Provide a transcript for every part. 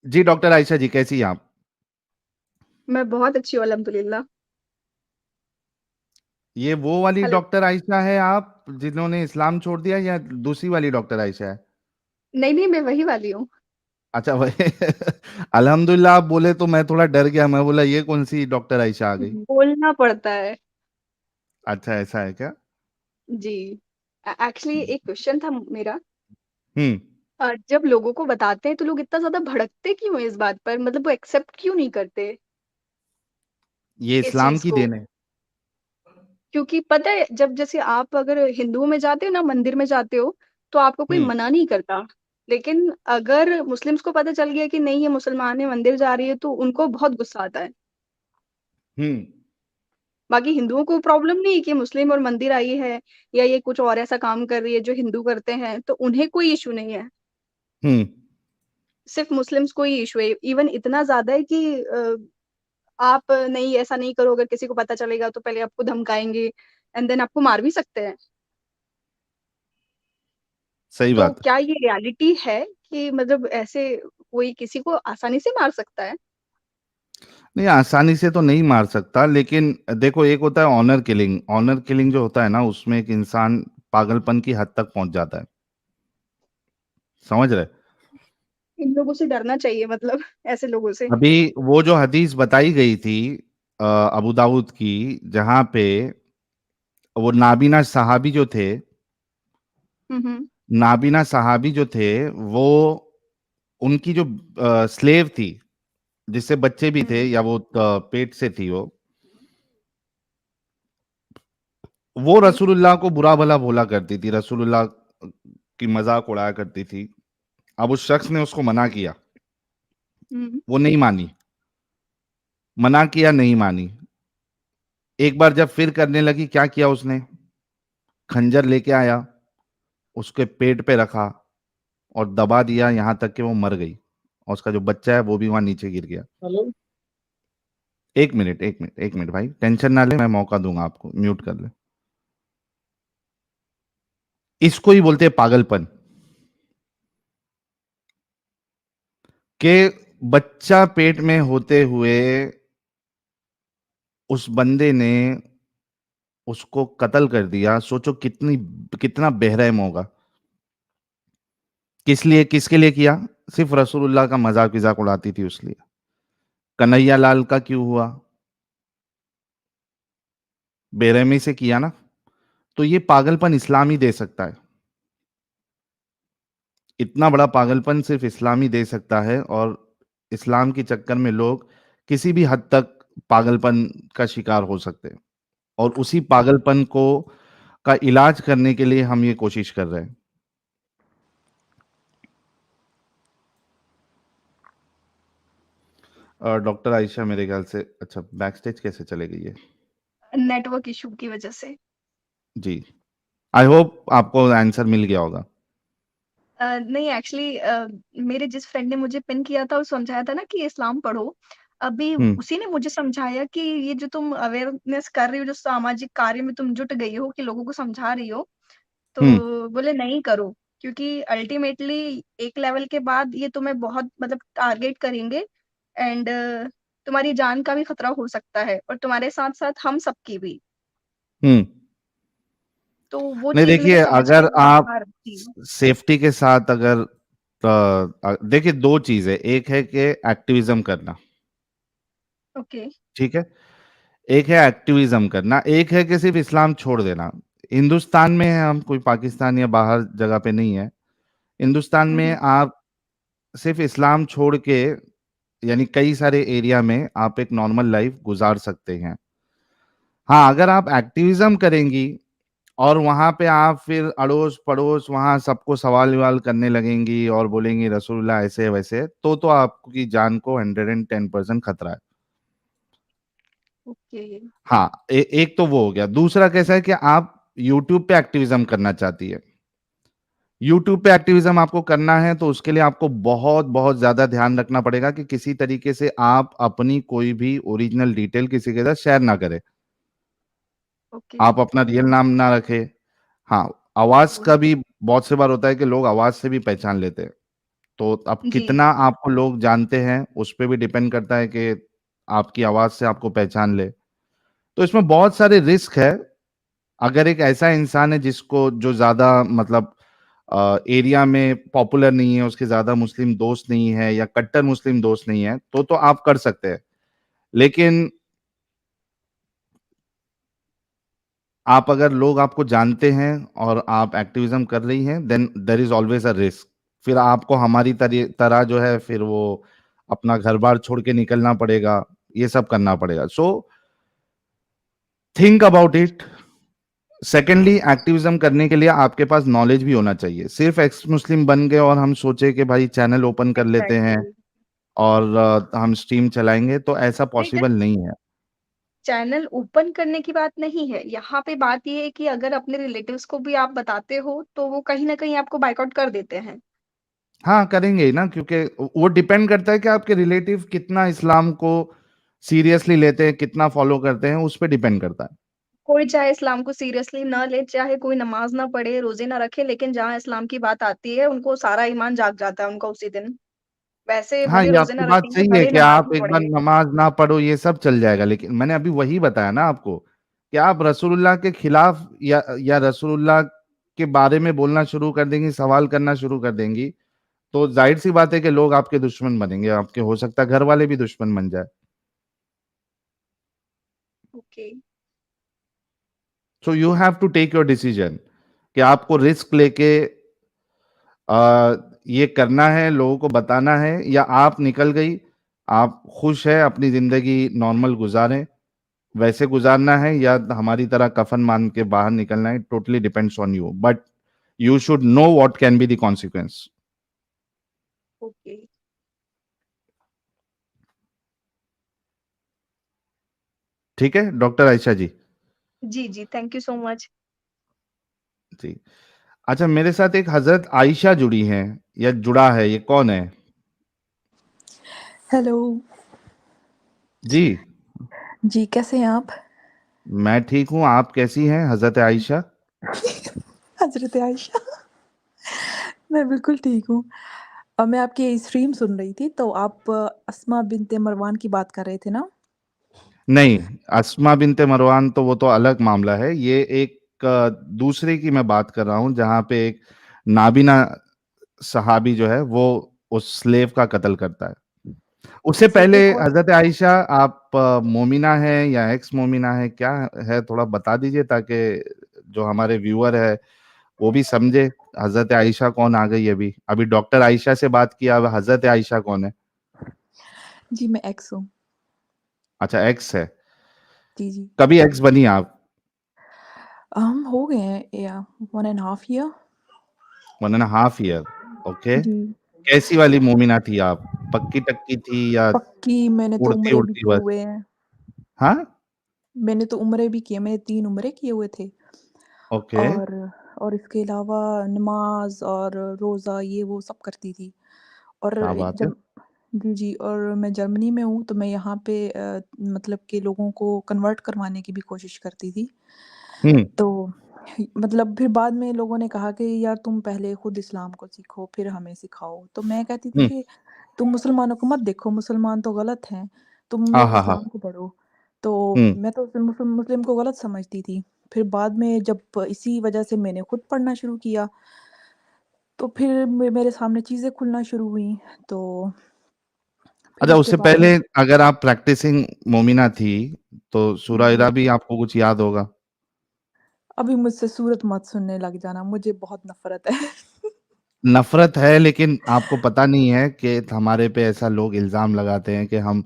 जी, doctor Ayesha जी, कैसी हैं आप? मैं बहुत अच्छी हूँ अल्हम्दुलिल्लाह। ये वो वाली हेलो। डॉक्टर आयशा है आप, जिन्होंने इस्लाम छोड़ दिया, या दूसरी वाली डॉक्टर आयशा है? नहीं, नहीं, मैं वही वाली हूँ। अच्छा, वही अल्हम्दुलिल्लाह आप बोले तो मैं थोड़ा डर गया, मैं बोला ये कौन-सी डॉक्टर आयशा आ गई? बोलना पड़ता है। अच्छा, ऐसा है क्या? जी। एक्चुअली एक क्वेश्चन था मेरा। हुँ, जब लोगों को बताते हैं तो लोग इतना ज़्यादा भड़कते क्यों हैं इस बात पर? मतलब वो एक्सेप्ट क्यों नहीं करते ये इस इस्लाम चीज़ की को? देन है। क्योंकि पता है जब जैसे आप अगर हिंदुओं में जाते हो ना, मंदिर में जाते हो, तो आपको कोई हुँ, मना नहीं करता। लेकिन अगर मुस्लिम्स को पता चल गया कि नहीं ये मुसलमान है, मंदिर जा रही है, तो उनको बहुत गुस्सा आता है। हुँ, बाकी हिंदुओं को प्रॉब्लम नहीं है कि मुस्लिम और मंदिर आई है या ये कुछ और ऐसा काम कर रही है जो हिंदू करते हैं, तो उन्हें कोई इश्यू नहीं है। हुँ, सिर्फ़ मुस्लिम्स को ही इश्यू है। इवन इतना ज़्यादा है कि आप नहीं ऐसा नहीं करो, अगर किसी को पता चलेगा तो पहले आपको धमकाएँगे एंड देन आपको मार भी सकते हैं। सही तो बात है। क्या ये रियलिटी है कि मतलब ऐसे कोई किसी को आसानी से मार सकता है? नहीं, आसानी से तो नहीं मार सकता, लेकिन देखो एक होता है ऑनर किलिंग जो होता है ना, उसमें एक इंसान पागलपन की हद तक पहुँच जाता है। समझ रहे? इन लोगों से डरना चाहिए मतलब ऐसे लोगों से। अभी वो जो हदीस बताई गई थी अबू दाऊद की, जहाँ पे वो नाबीना सहाबी जो थे, हुँ, हुँ। नाबीना सहाबी जो थे, वो उनकी जो स्लेव थी, जिससे बच्चे भी थे, हुँ, या वो पेट से थी वो ओके। रसूलुल्लाह को बुरा भला बोला करती थी, रसूलुल्लाह की मजाक उड़ाया करती थी। अब उस शख्स ने उसको मना किया, हुँ, वो नहीं मानी, मना किया, नहीं मानी। एक बार जब फिर करने लगी, क्या किया उसने? खंजर लेके आया, उसके पेट पे रखा और दबा दिया यहाँ तक कि वो मर गई, और उसका जो बच्चा है वो भी वहां नीचे गिर गया। हेलो। एक मिनट, एक मिनट, एक मिनट भाई, टेंशन ना ले, मैं मौका दूंगा आपको, म्यूट कर ले। इसको ही बोलते हैं पागलपन, कि बच्चा पेट में होते हुए उस बंदे ने उसको कत्ल कर दिया। सोचो कितना बेरहम होगा। किस लिए, किसके लिए किया? सिर्फ रसूलुल्लाह का मजाक विजाक उड़ाती थी उसलिए। कन्हैया लाल का क्यों हुआ? बेरहमी से किया ना। तो ये पागलपन इस्लाम ही दे सकता है। इतना बड़ा पागलपन सिर्फ इस्लाम ही दे सकता है, और इस्लाम के चक्कर में लोग किसी भी हद तक पागलपन का शिकार हो सकते हैं, और उसी पागलपन को का इलाज करने के लिए हम ये कोशिश कर रहे हैं। और डॉक्टर आयशा मेरे ख्याल से, अच्छा, बैक स्टेज कैसे चले गई है? नेटवर्क इश्यू की वज़ह से। जी, आई होप आपको आंसर मिल गया होगा। नहीं एक्चुअली मेरे जिस फ्रेंड ने मुझे पिन किया था, वो समझाया था ना कि इस्लाम पढ़ो। अभी हम्म, उसी ने मुझे समझाया कि ये जो तुम अवेयरनेस कर रही हो, जो सामाजिक कार्य में तुम जुट गई हो कि लोगों को समझा रही हो, हम्म, तो बोले नहीं करो। क्योंकि अल्टीमेटली एक लेवल के बाद ये तुम्हें बहुत मतलब टारगेट करेंगे एंड तुम्हारी जान का भी खतरा हो सकता है और तुम्हारे साथ-साथ हम सबकी भी। हम्म। तो वो नहीं, चीज़ मेरे देखिए, समझ के अगर आप बाहर थी। सेफ्टी के साथ, अगर देखिए, दो चीज है, एक है कि एक्टिविज्म करना, ओके। ठीक है, एक है एक्टिविज्म करना, एक है कि सिर्फ इस्लाम छोड़ देना। हिंदुस्तान में है हम, कोई पाकिस्तान या बाहर जगह पे नहीं है। हिंदुस्तान हुँ, में हुँ। आप सिर्फ इस्लाम छोड़ के, यानी कई सारे एरिया में आप एक नॉर्मल लाइफ गुजार सकते हैं। हाँ, अगर आप एक्टिविज्म करेंगी और वहां पे आप फिर अड़ोस पड़ोस वहां सबको सवाल विवाल करने लगेंगी और बोलेंगी रसूलुल्लाह ऐसे वैसे, तो आपकी जान को 110% खतरा है। ओके। हाँ, एक तो वो हो गया। दूसरा कैसा है कि आप यूट्यूब पे एक्टिविज्म करना चाहती है। यूट्यूब पे एक्टिविज्म आपको करना है, तो उसके लिए आपको बहुत बहुत ज्यादा ध्यान रखना पड़ेगा कि किसी तरीके से आप अपनी कोई भी ओरिजिनल डिटेल किसी के साथ शेयर ना करें। ओके। आप अपना रियल नाम ना रखें। हाँ, आवाज का भी बहुत से बार होता है कि लोग आवाज से भी पहचान लेते हैं। तो अब जी, कितना आपको लोग जानते हैं, उस पे भी डिपेंड करता है कि आपकी आवाज़ से आपको पहचान ले। तो इसमें बहुत सारे रिस्क है। अगर एक ऐसा इंसान है जिसको जो ज़्यादा मतलब एरिया में पॉपुलर नहीं है, उसके ज़्यादा मुस्लिम दोस्त नहीं है या कट्टर मुस्लिम दोस्त नहीं है, तो आप कर सकते हैं। लेकिन आप अगर लोग आपको जानते हैं और आप एक्टिविज्म कर रही हैं, then there is always a risk. फिर आपको हमारी तरह जो है फिर वो अपना घर बार छोड़ के निकलना पड़ेगा, ये सब करना पड़ेगा। So think about it. Secondly, activism करने के लिए आपके पास नॉलेज भी होना चाहिए। सिर्फ एक्स मुस्लिम बन गए और हम सोचे कि भाई चैनल ओपन कर लेते हैं एग्ज़ैक्टली। और हम स्ट्रीम चलाएंगे, तो ऐसा नहीं, पॉसिबल नहीं है। चैनल ओपन करने की बात नहीं है, यहाँ पे बात ये है कि अगर अपने रिलेटिव्स को भी आप बताते हो, तो वो कहीं न कहीं आपको बायकॉट कर देते हैं। हाँ, करेंगे ही ना, क्योंकि वो डिपेंड करता है कि आपके रिलेटिव कितना इस्लाम को सीरियसली लेते हैं, कितना फॉलो करते हैं, उस पे डिपेंड करता है। कोई चाहे इस्लाम को सीरियसली ना ले, चाहे कोई नमाज़ ना पढ़े, रोज़े ना रखे, लेकिन जहाँ इस्लाम की बात आती है, उनको सारा ईमान जाग जाता है उनका उसी दिन। वैसे हाँ, भले ये रोज़े आपकी ना बात रखेंगे, सही है भले कि नमाज़ आप ना एक बार पढ़ेंगे। नमाज़ ना पढ़ो, ये सब चल जाएगा, लेकिन मैंने अभी वही बताया ना आपको कि आप रसूलुल्लाह के खिलाफ या रसूलुल्लाह के बारे में बोलना शुरू कर देंगी, सवाल करना शुरू कर देंगी, तो ज़ाहिर-सी बात है कि लोग आपके दुश्मन बनेंगे, आपके हो सकता है घर वाले भी दुश्मन बन जाए। Okay, so you have to take your decision कि आपको रिस्क लेके ये करना है, लोगों को बताना है, या आप निकल गई, आप खुश है, अपनी ज़िंदगी नॉर्मल गुज़ारें, वैसे गुज़ारना है या हमारी तरह कफ़न मान के बाहर निकलना है, totally depends on you, but you should know what can be the consequence. Okay. ठीक है, डॉक्टर आयशा जी? जी, जी, थैंक यू सो मच। जी। अच्छा, मेरे साथ एक हज़रत आयशा जुड़ी हैं या जुड़ा है, ये कौन है? हेलो। जी, जी, कैसे हैं आप? मैं ठीक हूँ, आप कैसी हैं हज़रत आयशा? हज़रत आयशा। मैं बिल्कुल ठीक हूँ। मैं आपकी स्ट्रीम सुन रही थी, तो आप अस्मा बिन्ते मरवान की बात कर रहे थे ना? नहीं, अस्मा बिन्ते मरवान तो वो तो अलग मामला है। ये एक दूसरे की मैं बात कर रहा हूँ, जहाँ पे एक नाबीना सहाबी जो है वो उस स्लेव का कत्ल करता है। उससे जी, पहले एक और हज़रत आयशा, आप मोमिना हैं या एक्स मोमिना हैं, क्या है थोड़ा बता दीजिए, ताकि जो हमारे व्यूअर है वो भी समझे हज़रत आयशा कौन आ गई अभी। अभी डॉक्टर आयशा से बात किया, अब हज़रत आयशा कौन है? जी, मैं एक्स हूँ। अच्छा, एक्स है। जी, जी। कभी एक्स बनी आप? हम हो गए हैं या 1 and half year. 1 and half year, okay. जी, कैसी वाली मोमिना थी आप? पक्की-टक्की थी या पक्की मैंने तो उम्रे भी उड़ती-उड़ती किए बस? हुए हैं। हाँ? मैंने तो उम्रे भी किए, मैंने 3 उम्रे किए हुए थे ओके, और और इसके अलावा नमाज़ और रोज़ा ये वो सब करती थी। और क्या बात है। जब जी, जी और मैं जर्मनी में हूँ, तो मैं यहाँ पे मतलब कि लोगों को कन्वर्ट करवाने की भी कोशिश करती थी। हुँ, तो मतलब फिर बाद में लोगों ने कहा कि यार तुम पहले खुद इस्लाम को सीखो, फिर हमें सिखाओ। तो मैं कहती थी हुँ। कि तुम मुसलमानों को मत देखो, मुसलमान तो गलत हैं, तुम हाँ, लोग हाँ, हाँ। इस्लाम को पढ़ो। तो हुँ। मैं तो फिर मुस्लिम को गलत समझती थी। फिर बाद में जब इसी वजह से मैंने खुद पढ़ना शुरू किया, तो फिर मेरे सामने चीज़ें खुलना शुरू हुई। तो फिर अच्छा, उसके उससे बाद पहले अगर आप प्रैक्टिसिंग मोमिना थी, तो जी, सूरा जी। इरा भी आपको कुछ याद होगा? अभी मुझसे सूरत मत सुनने लग जाना, मुझे बहुत नफ़रत है। नफ़रत है, लेकिन आपको पता नहीं है कि हमारे पे ऐसा लोग इल्ज़ाम लगाते हैं कि हम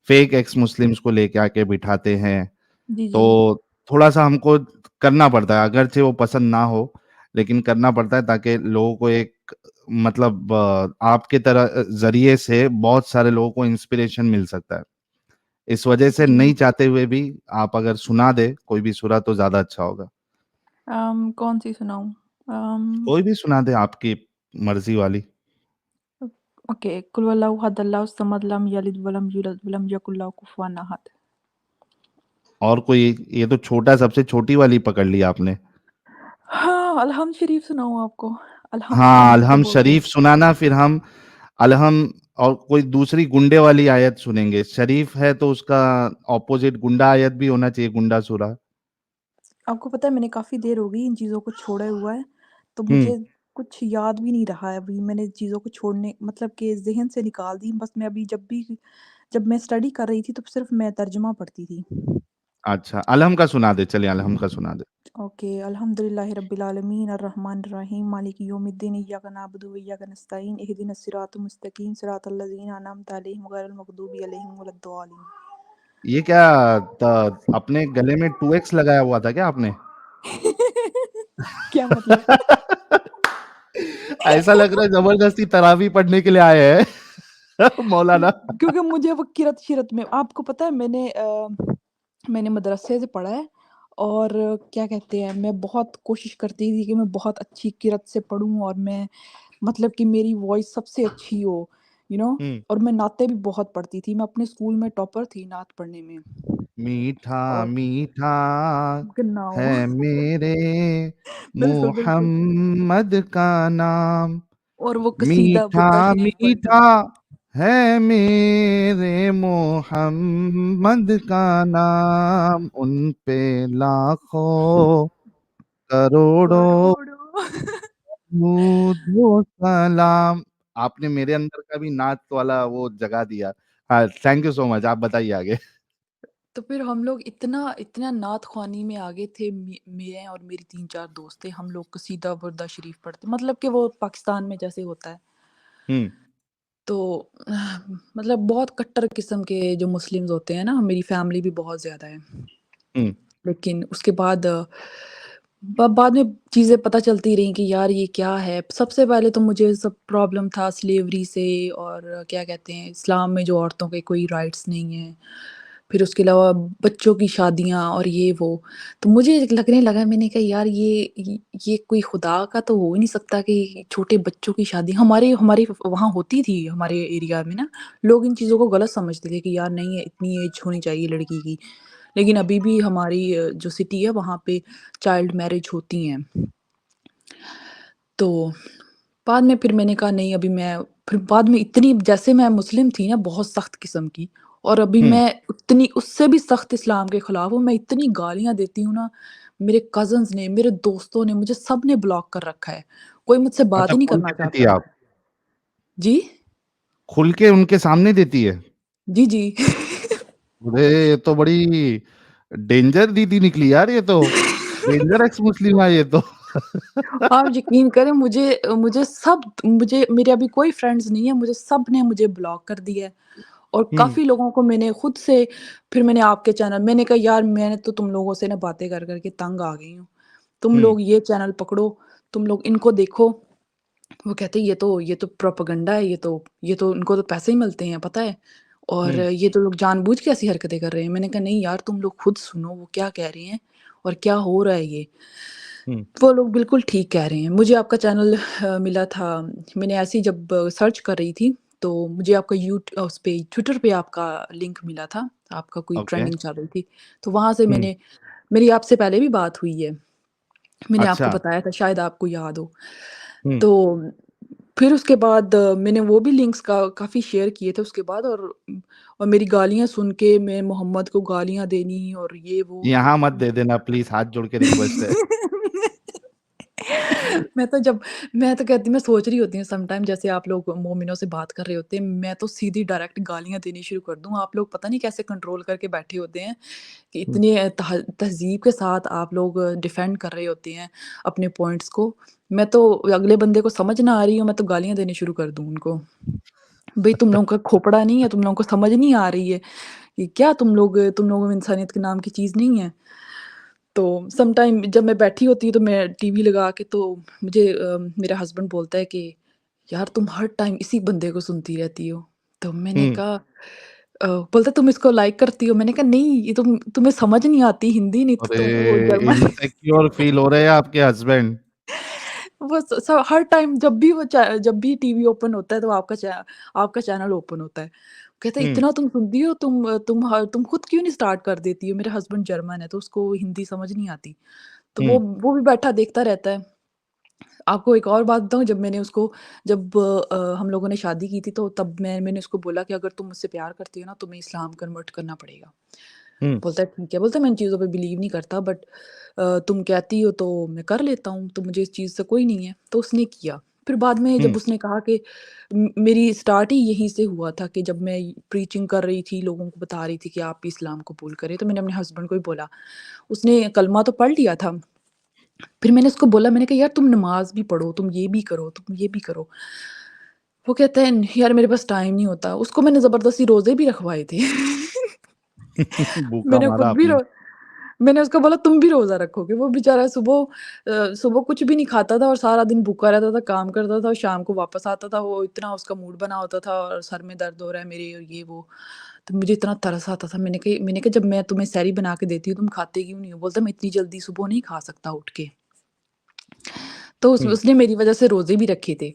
फेक एक्स मुस्लिम्स को लेके आके बिठाते हैं। जी, जी। तो थोड़ा-सा हमको करना पड़ता है, अगरचे वो पसंद ना हो, लेकिन करना पड़ता है ताकि लोगों को एक मतलब आपके तरह ज़रिए से बहुत सारे लोगों को इंस्पिरेशन मिल सकता है। इस वजह से जी। नहीं चाहते हुए भी आप अगर सुना दें कोई भी सूरा, तो ज़्यादा अच्छा होगा। कौन-सी सुनाऊँ? कोई भी सुना दें, आपकी मर्ज़ी वाली। ओ ओके, कुल वल्लाहु अहद अल्लाहु समद लम यलिद वलम यूलद वलम यकुल लहू कुफुवन अहद। और कोई, ये तो छोटा, सबसे छोटी वाली पकड़ ली आपने। हाँ, अलहम्द शरीफ सुनाऊँ आपको? अलहम्द हाँ, शरीफ तो अलहम बोलते हैं। शरीफ सुनाना, फिर हम अलहम और कोई दूसरी गुंडे वाली आयत सुनेंगे। शरीफ है तो उसका ऑपोजिट गुंडा आयत भी होना चाहिए, गुंडा सूरा। आपको पता है मैंने काफ़ी देर हो गई इन चीज़ों को छोड़े हुआ है, तो हुँ। मुझे कुछ याद भी नहीं रहा है अभी मैंने चीज़ों को छोड़ने मतलब कि ज़हन से निकाल दी। बस मैं अभी जब मैं स्टडी कर रही थी तो सिर्फ़ मैं तर्जुमा पढ़ती थी। अच्छा, अलहम का सुना दे, चलिए अलहम का सुना दे। ओके, अल्हम्दुलिल्लाहि रब्बिल आलमीन अर्रहमानिर रहीम मालिकि यौमिद्दीन इय्याका नअबुदु व इय्याका नस्तईन इहदिनस सिरातल मुस्तकीम सिरातल लज़ीना अनअमता अलैहिम गैरिल मग़दूबि अलैहिम वलद्दालिन। ये क्या अपने गले में 2x लगाया हुआ था क्या आपने? क्या मतलब? ऐसा लग रहा है जबरदस्ती तरावी पढ़ने के लिए आए हैं मौलाना। क्योंकि मुझे वो किरत-शिरत में आपको पता है मैंने मदरसे से पढ़ा है और क्या कहते हैं, मैं बहुत कोशिश करती थी कि मैं बहुत अच्छी किरत से पढ़ूँ और मैं मतलब कि मेरी वॉइस सबसे अच्छी हो, यू नो हुँ। और मैं नाते भी बहुत पढ़ती थी। मैं अपने स्कूल में टॉपर थी नात पढ़ने में मीठा और मीठा गन्नाओं है मेरे बिल्कुल, बिल्कुल मोहम्मद का नाम, और वो कसीदा मीठा बुर्दा शरीफ पढ़ती मीठा थी। है मेरे मोहम्मद का नाम, उन पे लाखों करोड़ों करोड़ों दुरूद व सलाम। आपने मेरे अंदर का भी नाच वाला वो जगा दिया। हाँ, थैंक यू सो मच। आप बताइए आगे। तो फिर हम लोग इतना इतना नात ख़्वानी में आगे थे मैं और मेरी 3-4 दोस्त थे। हम लोग कसीदा बुर्दा शरीफ पढ़ते मतलब कि वो पाकिस्तान में जैसे होता है। हुँ, तो मतलब बहुत कट्टर किस्म के जो मुस्लिम्स होते हैं ना, मेरी फैमिली भी बहुत ज़्यादा है। हुँ, लेकिन उसके बाद बाद में चीज़ें पता चलती रहीं कि यार ये क्या है? सबसे पहले तो मुझे सब प्रॉब्लम था स्लेवरी से और क्या कहते हैं इस्लाम में जो औरतों के कोई राइट्स नहीं हैं। फिर उसके अलावा बच्चों की शादियाँ और ये वो। तो मुझे लगने लगा मैंने कहा यार ये कोई खुदा का तो हो ही नहीं सकता कि छोटे बच्चों की शादी हमारे हमारे वहाँ होती थी हमारे एरिया में ना, लोग इन चीज़ों को गलत समझते थे कि यार नहीं है इतनी एज होनी चाहिए लड़की की। लेकिन अभी भी हमारी जो सिटी है वहाँ पे चाइल्ड मैरिज होती हैं। तो बाद में फिर मैंने कहा नहीं अभी मैं फिर बाद में इतनी जैसे मैं मुस्लिम थी ना बहुत सख्त किस्म की और अभी हुँ। मैं उतनी उससे भी सख्त इस्लाम के खिलाफ हूँ। मैं इतनी गालियाँ देती हूँ ना, मेरे कज़िन्स ने, मेरे दोस्तों ने, मुझे सब ने ब्लॉक कर रखा है। कोई मुझसे बात अच्छा, ही नहीं खुल करना के देती है चाहता। आप? जी? खुल के उनके सामने देती है? जी, जी। अरे! ये तो बड़ी डेंजर दीदी निकली यार ये तो। डेंजर एक्स मुस्लिम है ये तो। आप यकीन करें मुझे मेरे अभी कोई फ्रेंड्स नहीं है, मुझे सब ने मुझे ब्लॉक कर दिया है। और हुँ, काफ़ी लोगों को मैंने खुद से फिर मैंने आपके चैनल मैंने कहा यार मैंने तो तुम लोगों से ना बातें कर के तंग आ गई हूँ। तुम हुँ, लोग ये चैनल पकड़ो, तुम लोग इनको देखो। वो कहते हैं ये तो प्रोपेगेंडा है, ये तो इनको तो पैसे ही मिलते हैं पता है? और हुँ, ये तो लोग जानबूझ के ऐसी हरकतें कर रहे हैं। मैंने कहा नहीं यार तुम लोग खुद सुनो वो क्या कह रहे हैं और क्या हो रहा है ये। हुँ, वो लोग बिल्कुल ठीक कह रहे हैं। मुझे आपका चैनल मिला था मैंने ऐसे ही जब सर्च कर रही थी, तो मुझे आपका उस पे ट्विटर पे आपका लिंक मिला था। आपका कोई ओके। ट्रेंडिंग चल रही थी। तो वहाँ से हुँ, मेरी आपसे पहले भी बात हुई है। मैंने आपको अच्छा। बताया था शायद आपको याद हो। हुँ, तो फिर उसके बाद मैंने वो भी लिंक्स काफ़ी शेयर किए थे उसके बाद और मेरी गालियाँ सुन के मैं मोहम्मद को गालियाँ देनी और ये वो। यहाँ मत दे देना प्लीज़, हाथ जोड़ के रिक्वेस्ट है। मैं तो जब मैं तो कहती मैं सोच रही होती हूँ समटाइम जैसे आप लोग मोमिनों से बात कर रहे होते हैं, मैं तो सीधी डायरेक्ट गालियाँ देनी शुरू कर दूँ। आप लोग पता नहीं कैसे कंट्रोल करके बैठे होते हैं कि हुँ, इतने तहज़ीब के साथ आप लोग डिफेंड कर रहे होते हैं अपने पॉइंट्स को। मैं तो अगले बंदे को समझ ना आ रही हो, मैं तो गालियाँ देनी शुरू कर दूँ उनको। भई तुम लोगों का खोपड़ा नहीं है, तुम लोगों को समझ नहीं आ रही है, कि क्या तुम लोगों में इंसानियत के नाम की चीज़ नहीं है? तो सम टाइम जब मैं बैठी होती हूँ तो मैं टीवी लगा के तो मुझे मेरा हस्बैंड बोलता है कि यार तुम हर टाइम इसी बंदे को सुनती रहती हो। तो मैंने हुँ। कहा बोलता है तुम इसको लाइक करती हो? मैंने कहा नहीं ये तुम्हें समझ नहीं आती हिंदी नहीं तो अरे! तुम वो जर्मन इनसिक्योर फ़ील हो रहे हैं आपके हस्बैंड। वो हर टाइम जब भी टीवी ओपन होता है तो आपका चैनल ओपन होता है। कहता है हुँ, इतना तुम सुनती हो तुम खुद क्यों नहीं स्टार्ट कर देती हो? मेरा हस्बैंड जर्मन है तो उसको हिंदी समझ नहीं आती। तो हुँ, वो भी बैठा देखता रहता है। आपको एक और बात बताऊँ, जब हम लोगों ने शादी की थी, तो तब मैंने उसको बोला कि अगर तुम मुझसे प्यार करती हो ना, तुम्हें इस्लाम कन्वर्ट करना पड़ेगा। हुँ, बोलता है ठीक है, बोलता है मैं इन चीज़ों पे बिलीव नहीं करता, बट तुम कहती हो तो मैं कर लेता हूँ, तो मुझे इस चीज़ से कोई नहीं है। तो उसने किया। फिर बाद में जब हुँ, उसने कहा कि मेरी स्टार्ट ही यहीं से हुआ था कि जब मैं प्रीचिंग कर रही थी, लोगों को बता रही थी कि आप भी इस्लाम कबूल करें, तो मैंने अपने हस्बैंड को ही बोला। उसने कलमा तो पढ़ लिया था। फिर मैंने उसको बोला, मैंने कहा यार तुम नमाज़ भी पढ़ो, तुम ये भी करो, तुम ये भी करो। वो कहता है यार मेरे पास टाइम नहीं होता। उसको मैंने ज़बरदस्ती रोज़े भी रखवाए थे। भूखा मैंने मारा खुद भी आपने। रो मैंने उसको बोला तुम भी रोज़ा रखोगे। वो बेचारा सुबह कुछ भी नहीं खाता था और सारा दिन भूखा रहता था, काम करता था और शाम को वापस आता था। वो इतना उसका मूड बना होता था और सर में दर्द हो रहा है मेरे और ये वो। तो मुझे इतना तरस आता था। मैंने कहा जब मैं तुम्हें सहरी बना के देती हूँ, तुम खाते क्यों नहीं हो? बोलता मैं इतनी जल्दी सुबह नहीं खा सकता उठ के। तो हुँ, उसने मेरी वज़ह से रोज़े भी रखे थे।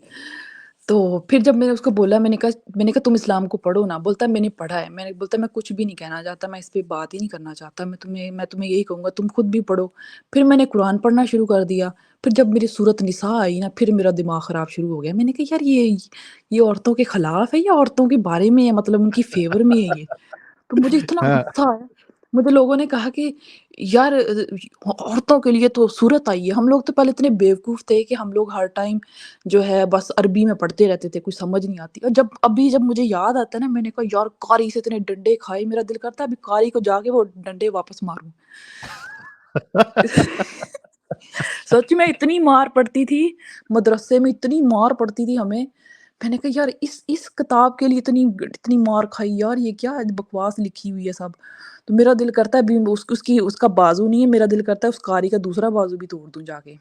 तो फिर जब मैंने उसको बोला, मैंने कहा तुम इस्लाम को पढ़ो ना। बोलता है मैंने पढ़ा है। बोलता है मैं कुछ भी नहीं कहना चाहता, मैं इस पे बात ही नहीं करना चाहता। मैं तुम्हें यही कहूँगा तुम खुद भी पढ़ो। फिर मैंने कुरान पढ़ना शुरू कर दिया। फिर जब मेरी सूरत निसा आई ना, फिर मेरा दिमाग ख़राब शुरू हो गया। मैंने कहा यार ये औरतों के खिलाफ है या औरतों के बारे में है, मतलब उनकी फ़ेवर में है ये? तो मुझे इतना हाँ, गुस्सा आया। मुझे लोगों ने कहा कि यार औरतों के लिए तो सूरत आई है। हम लोग तो पहले इतने बेवकूफ़ थे कि हम लोग हर टाइम जो है बस अरबी में पढ़ते रहते थे, कुछ समझ नहीं आती। और जब मुझे याद आता है ना, मैंने कहा यार कारी से इतने डंडे खाए, मेरा दिल करता है अभी कारी को जाके वो डंडे वापस मारूँ। सच में इतनी मार पड़ती थी, मदरसे में इतनी मार पड़ती थी हमें। मैंने कहा यार इस किताब के लिए इतनी मार खाई यार, ये क्या बकवास लिखी हुई है सब। तो मेरा दिल करता है अभी उसका बाजू नहीं है, मेरा दिल करता है उस कारी का दूसरा बाजू भी तोड़ दूँ जाके।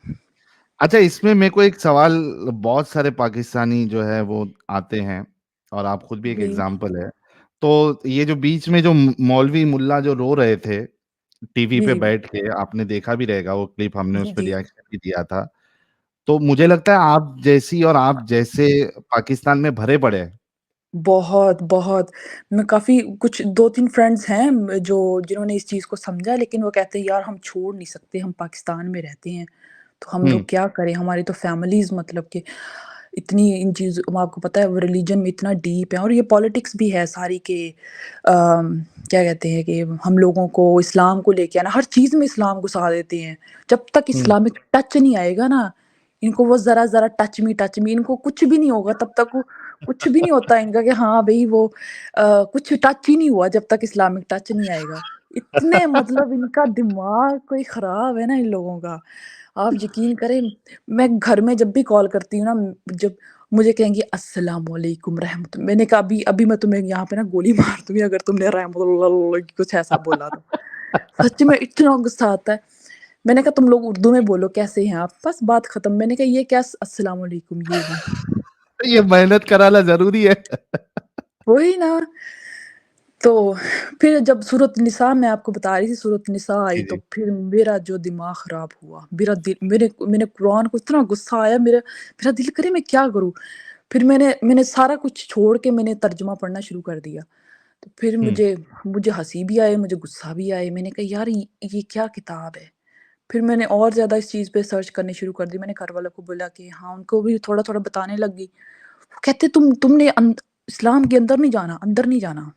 अच्छा, इसमें मेरे को एक सवाल, बहुत सारे पाकिस्तानी जो है वो आते हैं और आप खुद भी एक जी, एग्ज़ाम्पल है। तो ये जो बीच में जो मौलवी मुल्ला जो रो रहे थे, टीवी पे जी, बैठ के, आपने देखा भी रहेगा वो क्लिप, हमने जी, उस पे जी। रिएक्शन भी दिया था। तो मुझे लगता है आप जैसी और आप जैसे पाकिस्तान में भरे पड़े हैं। बहुत, बहुत। मैं काफ़ी कुछ 2-3 फ्रेंड्स हैं जिन्होंने इस चीज़ को समझा, लेकिन वो कहते हैं यार हम छोड़ नहीं सकते, हम पाकिस्तान में रहते हैं, तो हम हुँ, लोग क्या करें? हमारी तो फैमिलीज़ मतलब कि इतनी इन चीज़ों आपको पता है वो रिलीजन में इतना डीप है और ये पॉलिटिक्स भी है सारी के क्या कहते हैं कि हम लोगों को इस्लाम को लेके आना, हर चीज़ में इस्लाम घुसा देते हैं। जब तक हुँ। इस्लामिक टच नहीं आएगा ना, इनको वो ज़रा-ज़रा टच मी इनको कुछ भी नहीं होगा तब तक वो कुछ भी नहीं होता इनका कि हाँ भई वो कुछ टच ही नहीं हुआ जब तक इस्लामिक टच नहीं आएगा। इतने मतलब इनका दिमाग कोई ख़राब है ना इन लोगों का। आप यकीन करें मैं घर में जब भी कॉल करती हूँ ना जब मुझे कहेंगी अस्सलाम वालेकुम रहमत मैंने कहा अभी अभी मैं तुम्हें यहाँ पे ना गोली मार दूँगी अगर तुमने रहमतुल्लाह कुछ ऐसा बोला तो। सच में इतना गुस्सा आता है। मैंने कहा तुम लोग उर्दू में बोलो कैसे हैं आप? बस बात खत्म। मैंने कहा ये क्या अस्सलाम वालेकुम ये वो। ये मेहनत कराना ज़रूरी है। वही ना। तो फिर जब सूरत निसा मैं आपको बता रही थी सूरत निसा आई जी, तो जी। फिर मेरा जो दिमाग ख़राब हुआ। मेरा दिल मैंने कुरान को इतना गुस्सा आया मेरा दिल करे मैं क्या करूँ? फिर मैंने सारा कुछ छोड़ के मैंने तर्जुमा पढ़ना शुरू कर दिया। तो फिर हुँ, मुझे मुझे हँसी भी आई, मुझे गुस्सा भी आए। मैंने कहा यार ये क्या किताब है? फिर मैंने और ज़्यादा इस चीज़ पे सर्च करनी शुरू कर दी। मैंने घरवालों को बोला कि हाँ, उनको भी थोड़ा-थोड़ा बताने लग गई। वो कहते तुमने इस्लाम के अंदर नहीं जाना।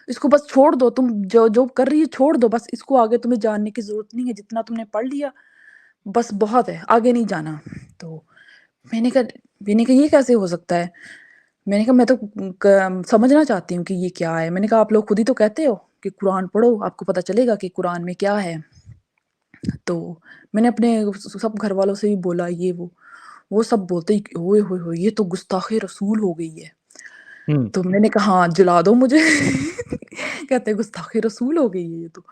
इसको बस छोड़ दो तुम जो जो कर रही है छोड़ दो बस इसको आगे तुम्हें जानने की ज़रूरत नहीं है, जितना तुमने पढ़ लिया, बस बहुत है, आगे नहीं जाना। तो मैंने कहा मैंने कहा ये कैसे हो सकता है? मैंने कहा मैं तो समझना चाहती हूँ कि ये क्या है? मैंने कहा आप लोग खुद ही तो कहते हो कि कुरान पढ़ो, आपको पता चलेगा कि कुरान में क्या है। तो मैंने अपने सब घरवालों से भी बोला ये वो सब बोलते ही ओए होए होए! ये तो गुस्ताख़ी रसूल हो गई है। हुँ। तो मैंने कहा हाँ, जला दो मुझे। कहते गुस्ताख़ी रसूल हो गई है ये तो।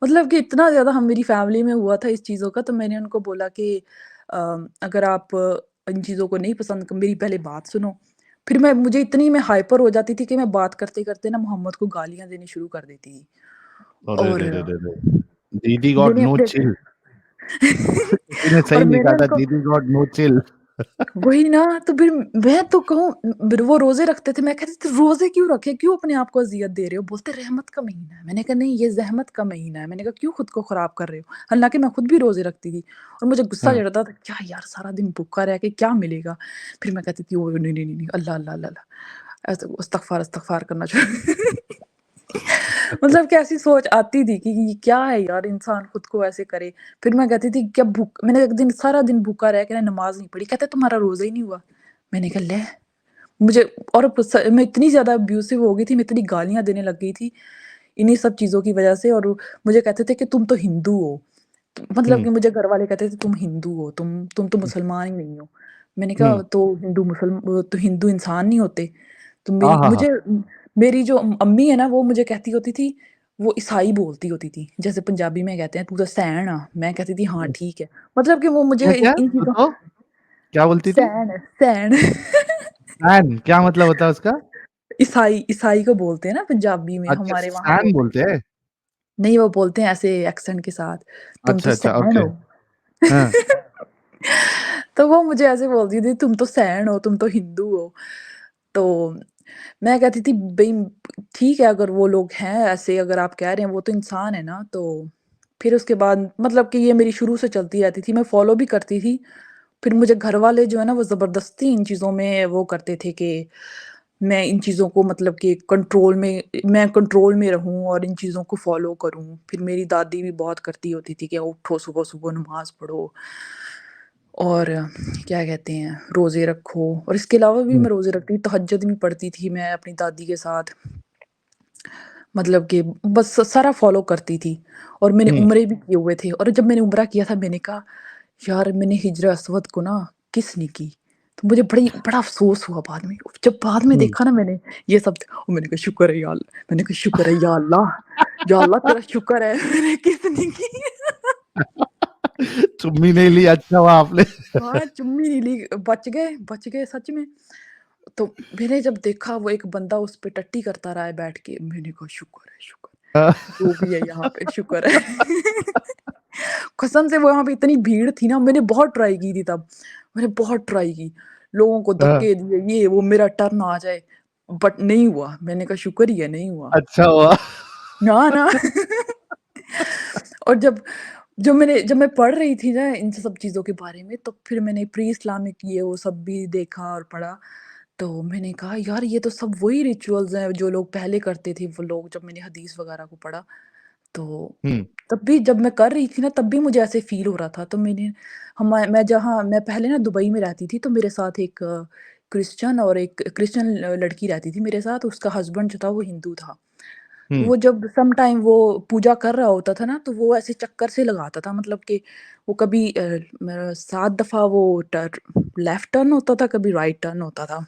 मतलब कि इतना ज़्यादा हम मेरी फ़ैमिली में हुआ था इस चीज़ों का तो मैंने उनको बोला कि अगर आप इन चीज़ों को नहीं पसंद मेरी पहले बात सुनो। फिर मुझे इतनी मैं हाइपर हो जाती थी कि मैं बात करते-करते ना मोहम्मद को गालियाँ देनी शुरू कर देती थी। अरे और रे रे रे रे! दीदी गॉट मैंने नो अपने चिल। किसी ने और सही मैंने लिखा था, उनको दीदी गॉट नो चिल। वही ना, तो फिर मैं तो कहूँ वो रोज़े रखते थे, मैं कहती थी रोज़े क्यों रखे? क्यों अपने आप को अज़ियत दे रहे हो? बोलते रहमत का महीना है। मैंने कहा नहीं ये ज़हमत का महीना है। मैंने कहा क्यों खुद को ख़राब कर रहे हो? हालाँकि मैं खुद भी रोज़े रखती थी और मुझे गुस्सा हाँ। चढ़ता था, क्या यार सारा दिन भूखा रह के क्या मिलेगा? फिर मैं कहती थी ओह! नहीं, नहीं, नहीं, नहीं, अल्लाह, अल्लाह, अल्लाह, अल्लाह ऐसे इस्तग़फ़ार, इस्तग़फ़ार करना शुरू मतलब कैसी सोच आती थी कि ये क्या है यार इंसान खुद को ऐसे करे। फिर मैं कहती थी क्या भूख मैंने एक दिन सारा दिन भूखा रह के ना नमाज़ नहीं पढ़ी। कहते तुम्हारा रोज़ा ही नहीं हुआ। मैंने कहा ले मुझे और मैं इतनी ज़्यादा अब्यूसिव हो गई थी, मैं इतनी गालियाँ देने लग गई थी, इन्हीं सब चीज़ों की वज़ह से और मुझे कहते थे कि तुम तो हिंदू हो। मतलब हुँ, कि मुझे घरवाले कहते थे तुम हिंदू हो, तुम तो हुँ, मुसलमान ही नहीं हो। मैंने हुँ। कहा तो तो हिंदू इंसान नहीं होते? तो हाँ, मेरी हाँ, हाँ। मुझे मेरी जो अम्मी है ना वो मुझे कहती होती थी, वो ईसाई बोलती होती थी। जैसे पंजाबी में कहते हैं तू तो सैन आ, मैं कहती थी हाँ हुँ। ठीक है। मतलब कि वो मुझे क्या-क्या? इन चीज़ों तो क्या बोलती थी? सैन सैन क्या मतलब होता है उसका? ईसाई ईसाई को बोलते हैं ना पंजाबी में, अच्छा, हमारे वहाँ सैन बोलते हैं। बोलते हैं? नहीं वो बोलते हैं ऐसे एक्सेंट के साथ, तुम तो अच्छा, अच्छा, सैन ओके। हो। हाँ। तो वो मुझे ऐसे बोलती थी, "तुम तो सैन हो, तुम तो हिंदू हो।" तो मैं कहती थी, "भई ठीक है अगर वो लोग हैं ऐसे अगर आप कह रहे हैं, वो तो इंसान है ना।" तो फिर उसके बाद मतलब कि ये मेरी शुरू से चलती रहती थी, मैं फ़ॉलो भी करती थी। फिर मुझे घरवाले जो है ना, वो ज़बरदस्ती इन चीज़ों में वो करते थे कि मैं इन चीज़ों को मतलब कि मैं कंट्रोल में रहूँ और इन चीज़ों को फ़ॉलो करूँ। फिर मेरी दादी भी बहुत करती होती थी कि उठो सुबह-सुबह नमाज़ पढ़ो और क्या कहते हैं, रोज़े रखो और इसके अलावा भी हुँ, मैं रोज़े रखती तहज्जुद भी पढ़ती थी मैं अपनी दादी के साथ। मतलब कि बस सारा फ़ॉलो करती थी और मैंने हुँ, उम्रे भी किए हुए थे और जब मैंने उम्रा किया था मैंने कहा, यार मैंने हिज्र अस्वद को ना किस ने की? तो मुझे बड़ा अफ़सोस हुआ बाद में। जब बाद में हुँ। देखा ना मैंने ये सब और मैंने कहा शुक्र है या अल्लाह मैंने कहा शुक्र है या अल्लाह तेरा शुक्र है मैंने किसने की। चुम्मी नहीं ली, अच्छा हुआ आपने। हाँ, चुम्मी नहीं ली, बच गए सच में। तो मैंने जब देखा वो एक बंदा उस पे टट्टी करता रहा है बैठ के, मैंने कहा शुक्र है, शुक्र है, जो भी है यहाँ पे शुक्र है। कसम से वो वहाँ पे इतनी भीड़ थी ना, मैंने बहुत ट्राई की थी तब, मैंने बहुत ट्राई की, लोगों को हाँ, धक्के दिए, ये वो मेरा टर्न आ जाए, बट नहीं हुआ। मैंने कहा शुक्र ही है नहीं हुआ। अच्छा हुआ। ना, ना। और जब मैं पढ़ रही थी ना इन सब चीज़ों के बारे में, तो फिर मैंने प्री इस्लामिक ये वो सब भी देखा और पढ़ा। तो मैंने कहा यार ये तो सब वही रिचुअल्स हैं जो लोग पहले करते थे वो लोग जब मैंने हदीस वगैरह को पढ़ा। तो हुँ, तब भी जब मैं कर रही थी ना तब भी मुझे ऐसे फ़ील हो रहा था। तो मैं जहाँ मैं पहले ना दुबई में रहती थी तो मेरे साथ एक क्रिश्चियन लड़की रहती थी मेरे साथ, उसका हस्बैंड जो था वो हिंदू था। तो हुँ, वो जब सम टाइम वो पूजा कर रहा होता था ना, तो वो ऐसे चक्कर से लगाता था मतलब कि वो कभी 7 दफ़ा वो टर लेफ्ट टर्न होता था, कभी राइट टर्न होता था।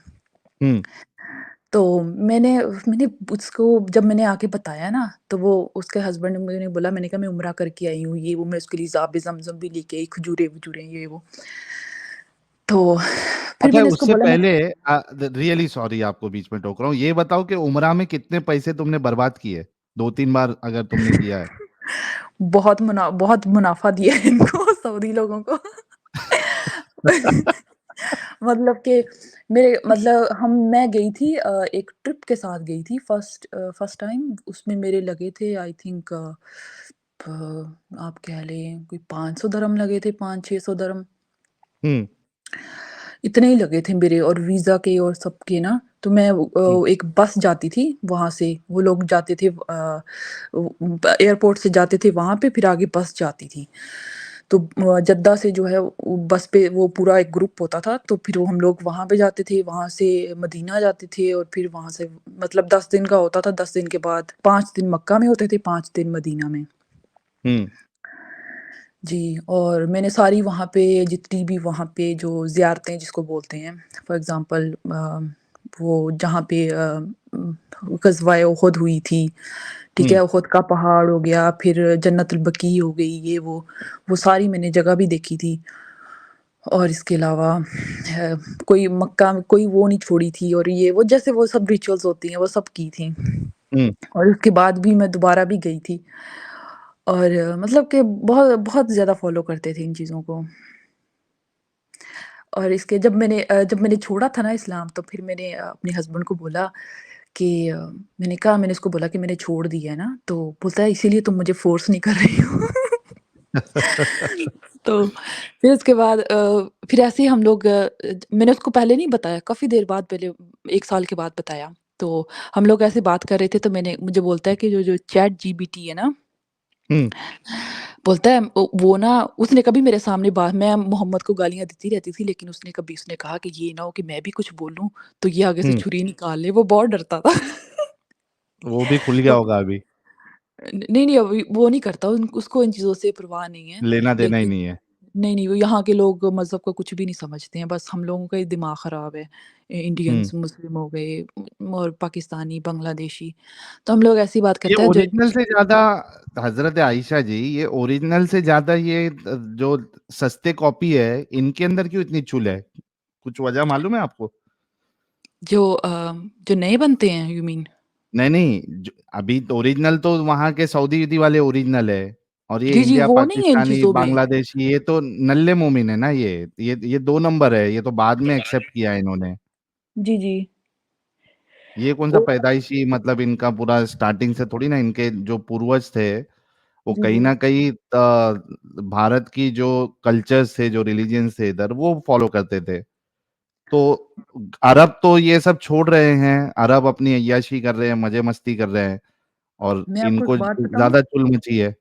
हुँ, तो मैंने मैंने उसको जब मैंने आके बताया ना, तो वो उसके हस्बैंड ने मुझे बोला मैंने कहा मैं उम्रा करके आई हूँ, ये वो मैं उसके लिए ज़ाब-ए ज़मज़म भी लेके आई, खजूरें-वजूरें ये वो। तो फिर अच्छा मैंने उसको उससे बोला पहले द रियली सॉरी आपको बीच में टोक रहा हूँ। ये बताओ कि उम्रा में कितने पैसे तुमने बर्बाद किए? 2-3 बार अगर तुमने किया है? बहुत मुनाफ़ा दिया है इनको सऊदी लोगों को। मतलब कि मैं गई थी एक ट्रिप के साथ गई थी फर्स्ट टाइम उसमें मेरे लगे थे आई थिंक आप कह लें कोई 500 दिरहम लगे थे 500-600 दिरहम हुँ, इतने ही लगे थे मेरे और वीज़ा के और सबके ना तो हुँ, एक बस जाती थी वहाँ से वो लोग जाते थे एयरपोर्ट से जाते थे वहाँ पे फिर आगे बस जाती थी। तो जद्दा से जो है वो बस पे वो पूरा एक ग्रुप होता था तो फिर वो हम लोग वहाँ पे जाते थे, वहाँ से मदीना जाते थे और फिर वहाँ से मतलब 10 दिन का होता था, 10 दिन के बाद 5 दिन मक्का में होते थे, 5 दिन मदीना में। हुँ, जी, और मैंने सारी वहाँ पे जितनी भी वहाँ पे जो ज़ियारतें जिसको बोलते हैं, फॉर एग्ज़ाम्पल वो जहाँ पे ग़ज़वाए उहुद हुई थी, ठीक हुँ। है? उहुद का पहाड़ हो गया, फिर जन्नतुल बकी हो गई, ये वो सारी मैंने जगह भी देखी थी। और इसके अलावा कोई मक्का में कोई वो नहीं छोड़ी थी और ये वो जैसे वो सब रिचुअल्स होती हैं, वो सब की थी। हुँ। और उसके बाद भी मैं दोबारा भी गई थी और मतलब कि बहुत बहुत ज़्यादा फ़ॉलो करते थे इन चीज़ों को। और इसके जब मैंने छोड़ा था ना इस्लाम, तो फिर मैंने अपने हस्बैंड को बोला कि मैंने उसको बोला कि मैंने छोड़ दिया है ना, तो बोलता है इसीलिए तुम मुझे फ़ोर्स नहीं कर रही हो। तो फिर उसके बाद फिर ऐसे ही हम लोग मैंने उसको पहले नहीं बताया, काफ़ी देर बाद, पहले 1 साल के बाद बताया। तो हम लोग ऐसे बात कर रहे थे, तो मैंने मुझे बोलता है कि जो जो चैट जीपीटी है ना, हुँ, बोलता है वो ना, उसने कभी मेरे सामने बात, मैं मोहम्मद को गालियाँ देती रहती थी, लेकिन उसने कहा कि ये ना हो कि मैं भी कुछ बोलूँ, तो ये आगे से हुँ, छुरी निकाल ले, वो बहुत डरता था। वो भी खुल गया तो होगा अभी, नहीं, नहीं, अभी वो नहीं करता, उसको इन चीज़ों से परवाह नहीं है। लेना-देना ही लेकिन नहीं है। नहीं, नहीं, वो यहाँ के लोग मज़हब को कुछ भी नहीं समझते हैं, बस हम लोगों का ही दिमाग ख़राब है। हुँ, इंडियंस, मुस्लिम हो गए, और पाकिस्तानी, बांग्लादेशी, तो हम लोग ऐसी बात ये करते हैं जो ओरिजिनल से ज़्यादा हज़रत आइशा जी, ये ओरिजिनल से ज़्यादा ये जो सस्ते कॉपी है, इनके अंदर क्यों इतनी चुल है? कुछ वजह मालूम है आपको? जो नए बनते हैं, यू मीन? नहीं, नहीं, ज अभी तो ओरिजिनल तो वहाँ के सऊदी-वूदी वाले ओरिजिनल है और ये जी, जी, इंडिया, वो नहीं है इन पाकिस्तानी, चीज़ों में। बांग्लादेशी ये तो नल्ले मोमिन है ना ये। ये 2 नंबर है, ये तो बाद में एक्सेप्ट किया है इन्होंने। जी, जी। ये कौन-सा ओ पैदाइशी मतलब इनका पूरा स्टार्टिंग से थोड़ी ना, इनके जो पूर्वज थे, वो जी, कहीं जी। न कहीं भारत की जो कल्चर्स थे, जो रिलिजन्स थे इधर, वो फॉलो करते थे। तो अरब तो ये सब छोड़ रहे हैं, अरब अपनी अय्याशी कर रहे हैं, मज़े-मस्ती कर रहे हैं और मैं आपको एक इनको बात बताऊँ? ज़्यादा चुल मची है।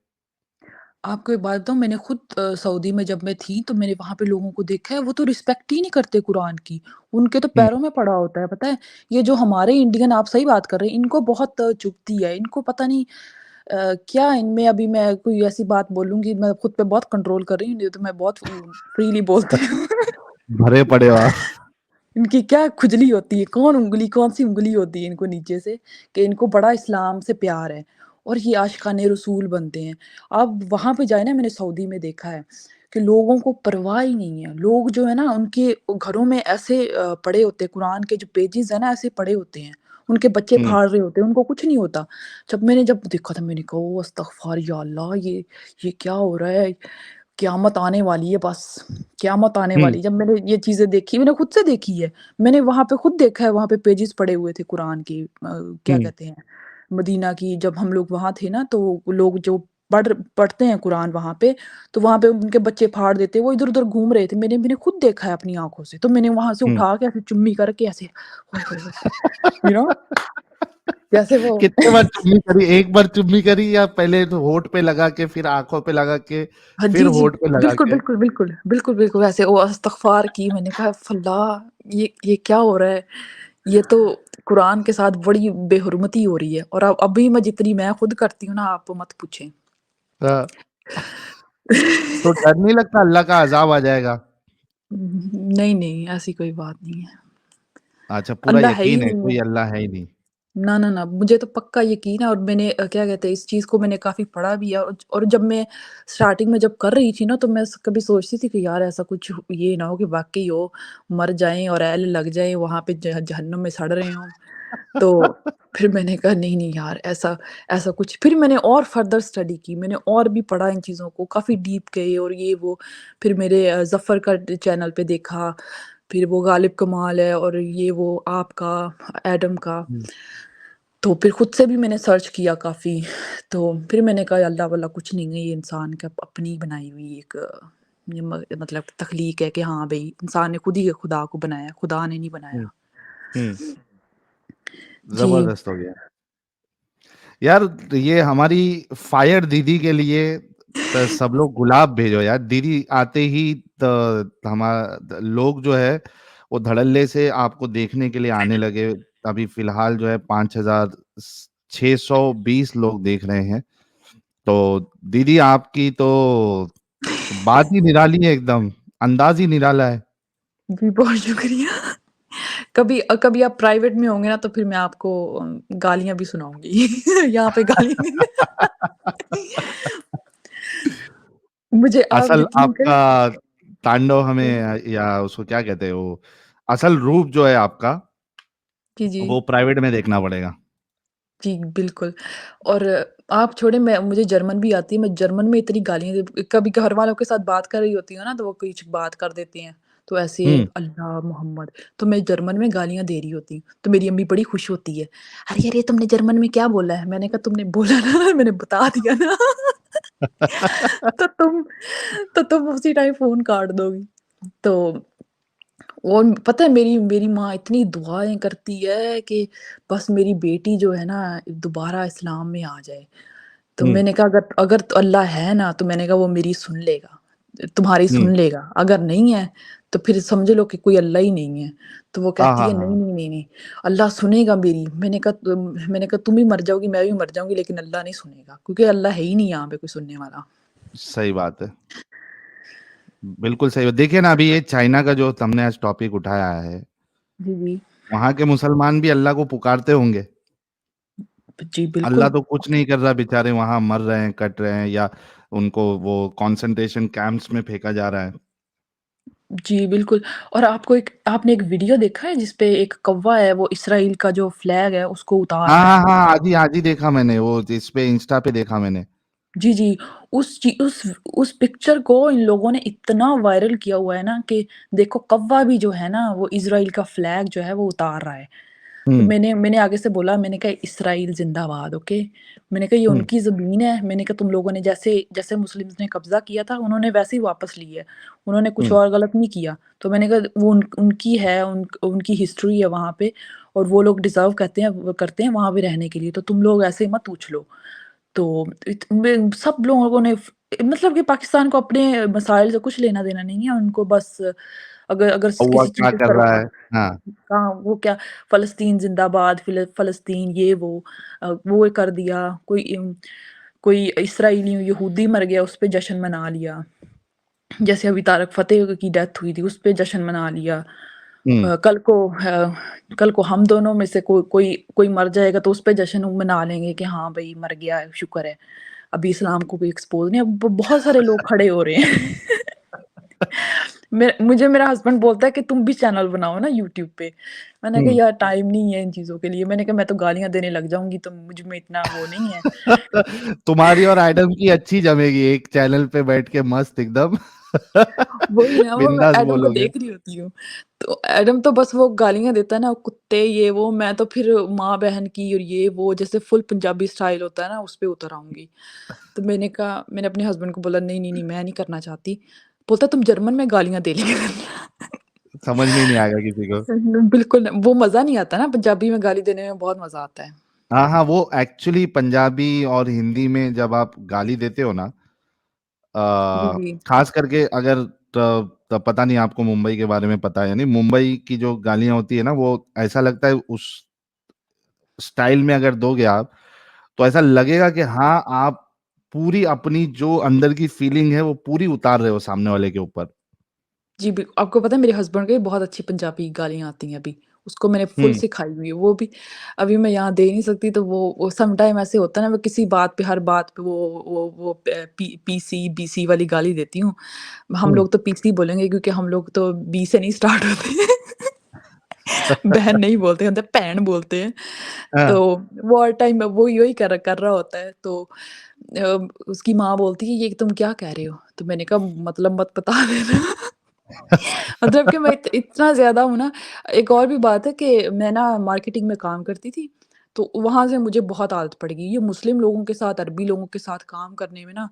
आपको एक बात बताऊँ, मैंने खुद सऊदी में जब मैं थी, तो मैंने वहाँ पे लोगों को देखा है, वो तो रिस्पेक्ट ही नहीं करते कुरान की। उनके तो हुँ, पैरों में पड़ा होता है, पता है? ये जो हमारे इंडियन, आप सही बात कर रहे हैं, इनको बहुत चुभती है। इनको पता नहीं क्या इनमें, अभी मैं कोई ऐसी बात बोलूँगी, मैं खुद पे बहुत कंट्रोल कर रही हूँ, नहीं तो मैं बहुत फ्रीली बोलती हूँ। भरे पड़े हो आप। इनकी क्या खुजली होती है, कौन-सी उँगली होती है इनको नीचे से, कि इनको बड़ा इस्लाम से प्यार है, और ये आशिकाने रसूल बनते हैं। आप वहाँ पे जाए ना, मैंने सऊदी में देखा है कि लोगों को परवाह ही नहीं है। लोग जो है ना, उनके घरों में ऐसे पड़े होते हैं, कुरान के जो पेजेज़ हैं ना, ऐसे पड़े होते हैं। उनके बच्चे हुँ, फाड़ रहे होते हैं, उनको कुछ नहीं होता। जब देखा था, मैंने कहा, ओह अस्तगफ़ार या अल्लाह! ये क्या हो रहा है? क़यामत आने वाली है बस, क़यामत आने हुँ, वाली है। जब मैंने ये चीज़ें देखी, मैंने खुद से देखी है। मैंने वहाँ पे खुद देखा है, वहाँ पे पेजेज़ पड़े हुए थे कुरान के, क्या हुँ, कहते हैं, मदीना की, जब हम लोग वहाँ थे ना, तो लोग जो पढ़ते हैं कुरान वहाँ पे, तो वहाँ पे उनके बच्चे फाड़ देते, वो इधर-उधर घूम रहे थे। मैंने मैंने खुद देखा है अपनी आँखों से, तो मैंने वहाँ से हुँ। उठा के ऐसे चुम्मी करके ऐसे, ओए होए होए! यू नो जैसे वो कितने बार चुम्मी करी? एक बार चुम्मी करी या पहले तो होंठ पे लगा के, फिर आँखों पे लगा के, हाँ, फिर जी, जी। होंठ पे लगा बिल्कुल, के? बिल्कुल, बिल्कुल। बिल्कुल, बिल्कुल वैसे वो इस्तग़फ़ार की, मैंने कहा अल्लाह! ये क्या हो रहा है? ये तो कुरान के साथ बड़ी बेहुरमती हो रही है, और अब अभी मैं खुद करती हूँ ना, आप मत पूछें। हाँ, तो डर नहीं लगता अल्लाह का अज़ाब आ जाएगा? नहीं, नहीं, ऐसी कोई बात नहीं है। अच्छा, पूरा अल्लाह है ही यकीन है, नहीं है। कोई अल्लाह है ही नहीं। ना, ना, ना, मुझे तो पक्का यकीन है, और मैंने क्या कहते हैं, इस चीज़ को मैंने काफ़ी पढ़ा भी है, और जब मैं स्टार्टिंग में जब कर रही थी ना, तो मैं कभी सोचती थी कि यार ऐसा कुछ ये ना हो कि वाक़ई हो, मर जाएँ और ऐल लग जाए, वहाँ पे जहन्नुम में सड़ रहे हों। तो फिर मैंने कहा नहीं, नहीं यार, ऐसा ऐसा कुछ, फिर मैंने और फ़र्दर स्टडी की, मैंने और भी पढ़ा इन चीज़ों को, काफ़ी डीप गए, और ये वो, फिर मेरे ज़फ़र का चैनल पे देखा, फिर वो गालिब कमाल है, और ये वो आपका, एडम का। हुँ, तो फिर खुद से भी मैंने सर्च किया काफ़ी, तो फिर मैंने कहा अल्लाह-वल्लाह कुछ नहीं है, ये इंसान की अपनी बनाई हुई एक ये मतलब तख्लीक है, कि हाँ भई, इंसान ने खुद ही खुदा को बनाया, खुदा ने नहीं हुँ, बनाया। हुँ, जी। ज़बरदस्त हो गया। यार, ये हमारी फायर दीदी के लिए सब लोग गुलाब भेजो यार। दीदी आते ही लोग जो है वो धड़ल्ले से आपको देखने के लिए आने लगे। अभी फिलहाल जो है 5,620 लोग देख रहे हैं। तो दीदी आपकी तो बात ही निराली है एकदम, अंदाज ही निराला है। जी, बहुत शुक्रिया। कभी आप प्राइवेट में होंगे ना, तो फिर मैं आपको गालियाँ भी सुनाऊँगी। यहाँ पे गालियाँ नहीं मुझे आप असल यकीन आपका करें। तांडव जी, हमें या उसको क्या कहते हैं वो, असल रूप जो है आपका, जी, जी। वो प्राइवेट में देखना पड़ेगा। जी, बिल्कुल। और आप छोड़ें, मुझे जर्मन भी आती है, मैं जर्मन में इतनी गालियाँ कभी घर वालों के साथ बात कर रही होती हूँ ना, तो वो कुछ बात कर देते हैं, तो ऐसे हुँ। अल्लाह, मोहम्मद, तो मैं जर्मन में गालियाँ दे रही होती हूँ, तो मेरी अम्मी बड़ी खुश होती है। "अरे, अरे तुमने जर्मन में क्या बोला है?" मैंने कहा तुमने बोला ना, मैंने बता दिया ना। तो तुम तो तुम उसी टाइम फ़ोन काट दोगी। तो और पता है मेरी मेरी माँ इतनी दुआएँ करती है कि बस मेरी बेटी जो है ना दोबारा इस्लाम में आ जाए। तो हुँ, मैंने कहा अगर अगर तो अल्लाह है ना तो मैंने कहा वो मेरी सुन लेगा, तुम्हारी हुँ। सुन लेगा, अगर नहीं है तो फिर समझ लो कि कोई अल्लाह ही नहीं है। तो वो हाँ, कहती हाँ, है नहीं, हाँ। नहीं, नहीं, नहीं, अल्लाह सुनेगा मेरी। मैंने कहा तुम भी मर जाओगी, मैं भी मर जाऊँगी लेकिन अल्लाह नहीं सुनेगा क्योंकि अल्लाह है ही नहीं यहाँ पे कोई सुनने वाला। सही बात है। बिल्कुल सही बात। देखिए ना, अभी ये चाइना का जो तुमने आज टॉपिक उठाया है, जी, जी। वहाँ के मुसलमान भी अल्लाह को पुकारते होंगे। जी, अल्लाह बिल्कुल। तो कुछ नहीं कर रहा, बेचारे वहाँ मर रहे हैं, कट रहे हैं, या उनको वो कंसंट्रेशन कैंप्स में फेंका जा रहा है। जी, बिल्कुल। और आपने एक वीडियो देखा है जिस पे एक कौवा है वो इसराइल का जो फ्लैग है उसको उतार हाँ, रहा हाँ, है? हाँ, आज ही देखा मैंने, वो इस पे इंस्टा पे देखा मैंने। जी, जी। उस पिक्चर को इन लोगों ने इतना वायरल किया हुआ है ना कि देखो कौवा भी जो है ना वो इज़राइल का फ्लैग जो है वो उतार रहा है। तो हुँ, मैंने मैंने आगे से बोला, मैंने कहा इज़राइल ज़िंदाबाद, ओके। मैंने कहा ये हुँ, उनकी ज़मीन है, मैंने कहा तुम लोगों ने जैसे जैसे मुस्लिम्स ने कब्ज़ा किया था उन्होंने वैसे ही वापस ली है। उन्होंने कुछ हुँ, और गलत नहीं किया। तो मैंने कहा वो उनकी है, उनकी हिस्ट्री है वहाँ पे और वो लोग डिज़र्व करते हैं वहाँ पे रहने के लिए, तो तुम लोग ऐसे मत उछलो। तो सब लोगों ने मतलब कि पाकिस्तान को अपने मसाइल से कुछ लेना-देना नहीं है, उनको बस अगर अगर कौवा किसी क्या चीज़ पे कर रहा सरकार है? हाँ, कहाँ वो क्या फ़लस्तीन ज़िंदाबाद, फ़लस्तीन ये वो वो कर दिया, कोई इस्राएली यहूदी मर गया, उस पे जश्न मना लिया। जैसे अभी तारक फ़तेह की डेथ हुई थी, उस पे जश्न मना लिया। हुँ, अ, कल को ह कल को हम दोनों में से कोई कोई मर जाएगा तो उस पे जश्न मना लेंगे कि हाँ, भई मर गया है, शुक्र है। अभी इस्लाम को कोई एक्सपोज़ नहीं, अब बहुत सारे लोग खड़े हो रहे हैं। मुझे मेरा हस्बैंड बोलता है कि तुम भी चैनल बनाओ ना यूट्यूब पे। मैंने कहा हुँ। यार टाइम नहीं है इन चीज़ों के लिए। मैंने कहा मैं तो गालियाँ देने लग जाऊँगी तो मुझ में इतना वो नहीं है। तुम्हारी और एडम की अच्छी जमेगी एक चैनल पे बैठ के मस्त एकदम वही ना, वो मैं बिंदास एडम को बोलोगे। देख रही होती हूँ। तो एडम तो बस वो गालियाँ देता है ना, कुत्ते ये वो, मैं तो फिर माँ-बहन की और ये वो जैसे फुल पंजाबी स्टाइल होता है ना, उस पे उतर आऊँगी। तो मैंने अपने हस्बैंड को बोला नहीं, नहीं, नहीं मैं नहीं करना चाहती। बोलता तुम जर्मन में गालियाँ दे लिया करना। समझ में ही नहीं आएगा किसी को। बिल्कुल, वो मज़ा नहीं आता ना, पंजाबी में गाली देने में बहुत मज़ा आता है। हाँ, हाँ, वो एक्चुअली पंजाबी और हिंदी में जब आप गाली देते हो ना, जी, जी। खास करके अगर पता नहीं आपको मुंबई के बारे में पता है या नहीं, मुंबई की जो गालियाँ होती है ना, वो ऐसा लगता है उस स्टाइल में अगर दोगे आप, तो ऐसा लगेगा कि हाँ, आप पूरी अपनी जो अंदर की फीलिंग है, वो पूरी उतार रहे हो सामने वाले के ऊपर। जी, आपको पता है मेरे हस्बैंड को भी बहुत अच्छी पंजाबी गालियाँ आती हैं अभी। उसको मैंने फुल हुँ, सिखाई हुई है, वो भी अभी मैं यहाँ दे नहीं सकती तो वो सम टाइम ऐसे होता है ना, मैं किसी बात पे हर बात पे वो पीसी, बीसी वाली गाली देती हूँ। हम हुँ। लोग तो पीसी बोलेंगे क्योंकि हम लोग तो बी से नहीं स्टार्ट होते। बहन नहीं बोलते, हम तो भैन बोलते हैं। हाँ। तो वो हर टाइम वो यही कर रहा होता है तो उसकी माँ बोलती है, "ये तुम क्या कह रहे हो?" तो मैंने कहा मतलब मत बता देना। मतलब कि मैं इतना ज़्यादा हूँ ना। एक और भी बात है कि मैं ना मार्केटिंग में काम करती थी, तो वहाँ से मुझे बहुत आदत पड़ गई। ये मुस्लिम लोगों के साथ, अरबी लोगों के साथ काम करने में ना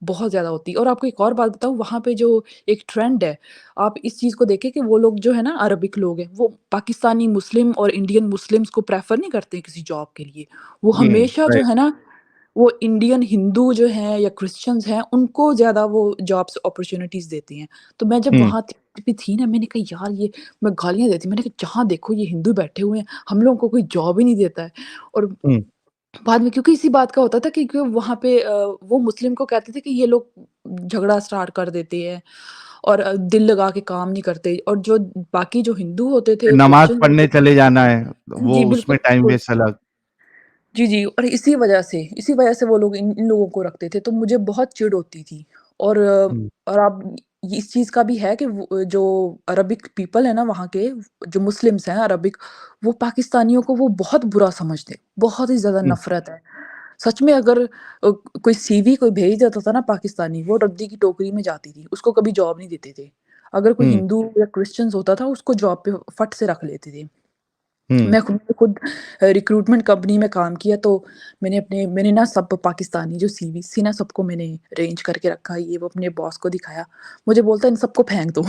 बहुत ज़्यादा होती है। और आपको एक और बात बताऊँ, वहाँ पे जो एक ट्रेंड है, आप इस चीज़ को देखें कि वो लोग जो है ना अरबिक लोग हैं, वो पाकिस्तानी मुस्लिम और इंडियन मुस्लिम्स को प्रेफ़र नहीं करते हैं किसी जॉब के लिए। वो हुँ, हमेशा जो राइट। है ना, वो इंडियन हिंदू जो हैं या क्रिश्चियंस हैं, उनको ज़्यादा वो जॉब्स अपॉर्च्युनिटीज़ देते हैं। तो मैं जब हुँ, वहाँ पे थी ना, मैंने कहा यार ये मैं गालियाँ देती, मैंने कहा जहाँ देखो ये हिंदू बैठे हुए हैं, हम लोगों को कोई जॉब ही नहीं देता है। और हुँ, बाद में क्योंकि इसी बात का होता था कि वहाँ पे वो मुस्लिम को कहते थे कि ये लोग झगड़ा स्टार्ट कर देते हैं और दिल लगा के काम नहीं करते, और जो बाकी जो हिंदू होते थे, नमाज़ क्रिश्चियंस पढ़ने होते चले जाना है, वो जी, बिल्कुल, उसमें टाइम बिल्कुल। वेस्ट अलग। जी, जी। और इसी वजह से वो लोग इन इन लोगों को रखते थे, तो मुझे बहुत चिढ़ होती थी। और हुँ, और आप इस चीज़ का भी है कि वो जो अरबिक पीपल है ना वहाँ के, जो मुस्लिम्स हैं अरबिक, वो पाकिस्तानियों को वो बहुत बुरा समझते, बहुत ही ज़्यादा हुँ, नफ़रत है। सच में अगर कोई सीवी कोई भेज देता था ना पाकिस्तानी, वो रद्दी की टोकरी में जाती थी, उसको कभी जॉब नहीं देते थे। अगर कोई हुँ, हिंदू या क्रिश्चियंस होता था, उसको जॉब पे फट से रख लेते थे। हुँ, मैं खुद रिक्रूटमेंट कंपनी में काम किया, तो मैंने ना सब पाकिस्तानी जो सीवीज़ थी ना, सबको मैंने अरेंज करके रखा, ये वो अपने बॉस को दिखाया। मुझे बोलता है इन सबको फेंक दो।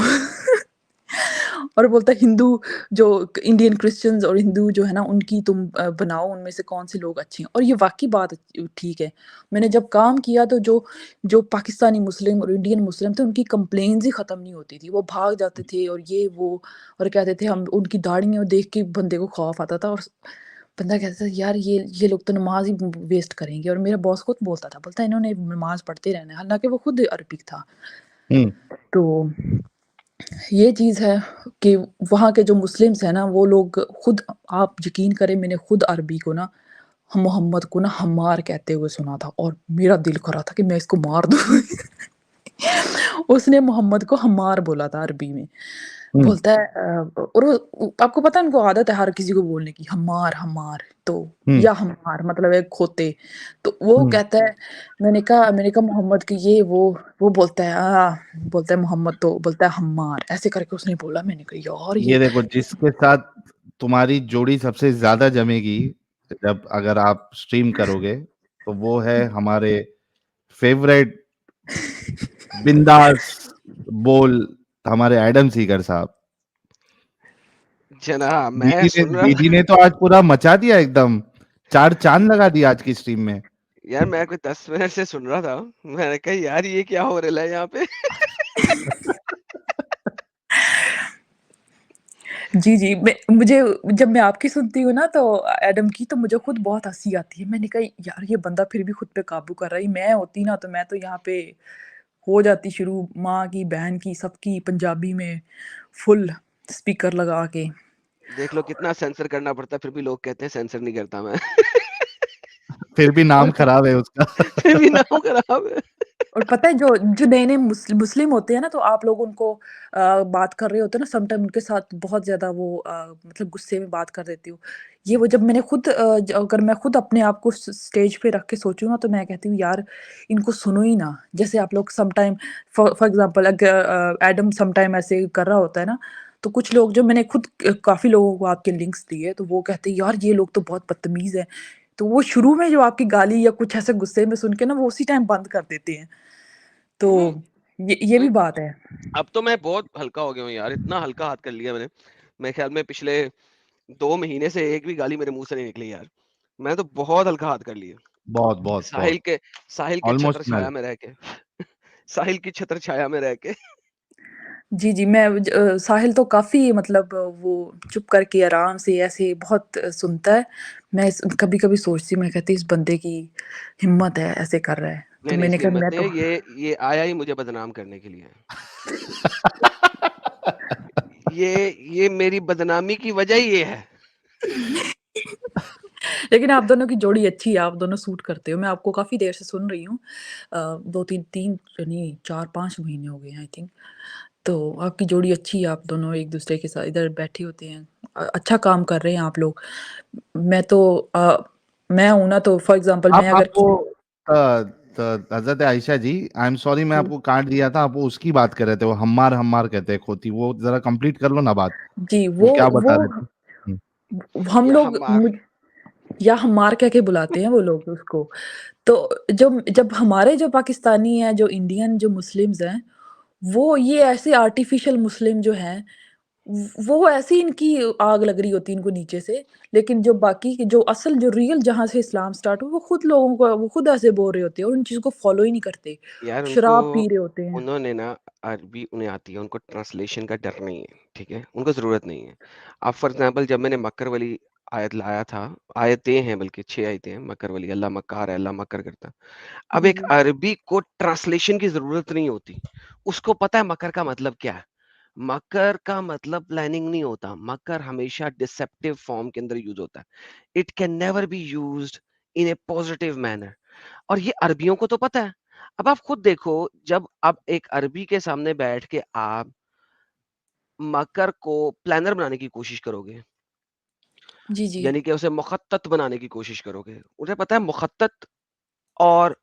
और बोलता है हिंदू जो इंडियन क्रिश्चियंस और हिंदू जो है ना, उनकी तुम बनाओ, उनमें से कौन से लोग अच्छे हैं। और ये वाक़ई बात ठीक है। मैंने जब काम किया तो जो जो पाकिस्तानी मुस्लिम और इंडियन मुस्लिम थे, उनकी कंप्लेंट्स ही ख़त्म नहीं होती थी। वो भाग जाते थे और ये वो, और कहते थे, हम उनकी दाढ़ियाँ देख के बंदे को खौफ आता था, और बंदा कहता था यार ये लोग तो नमाज़ ही वेस्ट करेंगे। और मेरा बॉस खुद बोलता था, बोलता है इन्होंने नमाज़ पढ़ते रहना है, हालाँकि वो खुद अरबिक था। हुँ, तो ये चीज़ है कि वहाँ के जो मुस्लिम्स हैं ना, वो लोग खुद, आप यकीन करें, मैंने खुद अरबी को ना, मोहम्मद को ना हम्मार कहते हुए सुना था, और मेरा दिल कर रहा था कि मैं इसको मार दूँ। उसने मोहम्मद को हम्मार बोला था अरबी में। हुँ, बोलता है और वो, आपको पता है उनको आदत है हर किसी को बोलने की, हम्मार, हम्मार, तो हुँ, या हम्मार मतलब है खोते। तो वो हुँ। कहता है, मैंने कहा मोहम्मद की ये वो बोलता है बोलता है मोहम्मद, तो बोलता है हम्मार, ऐसे करके उसने बोला। मैंने कहा यार ये ये देखो, जिसके साथ तुम्हारी जोड़ी सबसे ज़्यादा जमेगी, जब अगर आप स्ट्रीम करोगे, तो वो है हमारे फ़ेवरेट बिंदास बोल, हमारे एडम सीगर साहब। जनाब मैं सुन रहा दीदी था। ने तो आज पूरा मचा दिया एकदम, 4 चाँद लगा दिया आज की स्ट्रीम में। यार मैं कोई 10 मिनट से सुन रहा था। मैंने कहा यार ये क्या हो रहा है यहाँ पे। जी, जी। मुझे जब मैं आपकी सुनती हूँ ना, तो एडम की, तो मुझे खुद बहुत हँसी आती है। मैंने कहा यार ये बंदा फिर भी खुद पे काबू कर रहा है। मैं होती ना, तो मैं तो यहाँ पे हो जाती शुरू, माँ की, बहन की, सबकी पंजाबी में फुल स्पीकर लगा के। देख लो कितना सेंसर करना पड़ता है, फिर भी लोग कहते हैं सेंसर नहीं करता मैं। फिर भी और नाम खराब है उसका। फिर भी नाम खराब है। और पता है जो जो नए-नए मुस्लिम होते हैं ना, तो आप लोग उनको बात कर रहे होते हो ना, सम टाइम उनके साथ बहुत ज़्यादा वो मतलब गुस्से में बात कर देती हूँ। ये वो जब मैंने खुद अगर मैं खुद अपने आप को स्टेज पे रख के सोचूँ ना, तो मैं कहती हूँ यार इनको सुनो ही ना। जैसे आप लोग some time for example Adam some time ऐसे कर रहा होता है ना, तो कुछ लोग, जो मैंने खुद काफ़ी लोगों को आपके लिंक्स दिए, तो वो कहते हैं यार ये लोग तो बहुत बदतमीज़ हैं। तो वो शुरू में जो आपकी गाली या कुछ ऐसे गुस्से में सुन के ना, वो उसी टाइम बंद कर देते हैं। तो हम्म, ये भी बात है। अब तो मैं बहुत हल्का हो गया हूँ यार, इतना हल्का हाथ कर लिया मैंने। मेरे ख्याल में पिछले 2 महीने से एक भी गाली मेरे मुंह से नहीं निकली यार। मैं तो बहुत हल्का हाथ कर लिया। बहुत, बहुत, साहिल बहुत। के साहिल के छत्र ऑलमोस्ट नल। छाया में रह के। साहिल की छत्र छाया में रह के। जी, जी, साहिल तो काफ़ी मतलब वो चुप करके आराम से ऐसे बहुत सुनता है। मैं कभी-कभी सोचती हूँ, मैं कहती इस बंदे की हिम्मत है, ऐसे कर रहा है। तो नहीं नहीं, मैंने इसकी कहा हिम्मत मैं नहीं तो है, ये आया ही मुझे बदनाम करने के लिए। ये मेरी बदनामी की वजह ही ये है। लेकिन आप दोनों की जोड़ी अच्छी है, आप दोनों सूट करते हो। मैं आपको काफ़ी देर से सुन रही हूँ। 2-3 3 नहीं 4-5 महीने हो गए हैं आई थिंक। तो आपकी जोड़ी अच्छी है, आप दोनों एक-दूसरे के साथ इधर बैठे होते हैं। अच्छा काम कर रहे हैं आप लोग। मैं तो मैं हूँ ना, तो फॉर एग्ज़ाम्पल आप मैं अगर आपको अ, हज़रत आयशा जी, आई एम सॉरी, मैं जी, आपको काट दिया था, आप वो उसकी बात कर रहे थे, वो हम्मार हम्मार कहते हैं खोती, वो ज़रा कंप्लीट कर लो ना बात, जी, वो क्या बता रहे थे? हुँ, हम या लोग हमार या हमार कह के बुलाते हैं वो लोग उसको। तो जब हमारे जो पाकिस्तानी हैं, जो इंडियन जो मुस्लिम्स हैं, वो ये ऐसे आर्टिफ़िशियल मुस्लिम जो हैं, वो ऐसे ही इनकी आग लग रही होती है इनको नीचे से, लेकिन जो बाकी के जो असल जो रियल जहाँ से इस्लाम स्टार्ट हुआ, वो खुद लोगों को वो खुद ऐसे बोल रहे होते हैं और उन चीज़ों को फ़ॉलो ही नहीं करते। यार उनको शराब पी रहे होते हैं। उन्होंने ना अरबी उन्हें आती है, उनको ट्रांसलेशन का डर नहीं है, ठीक है? उनको ज़रूरत नहीं है। अब फॉर एग्ज़ाम्पल जब मैंने मक्कर वाली आयत लाया था, आयतें हैं बल्कि 6 आयतें हैं मक्कर वाली, अल्लाह मक्कार है, अल्लाह मक्कर करता है। अब जी, एक जी। अरबी को ट्रांसलेशन की ज़रूरत नहीं होती। उसको पता है मकर का मतलब क्या है। मकर का मतलब प्लानिंग नहीं होता, मकर हमेशा डिसेप्टिव फॉर्म के अंदर यूज़ होता है। It can never be used in A positive manner. और ये अरबियों को तो पता है। अब आप खुद देखो, जब आप एक अरबी के सामने बैठ के आप मकर को प्लानर बनाने की कोशिश करोगे, जी, जी। यानी कि उसे मुखत्तत बनाने की कोशिश करोगे। उन्हें पता है मुखत्तत और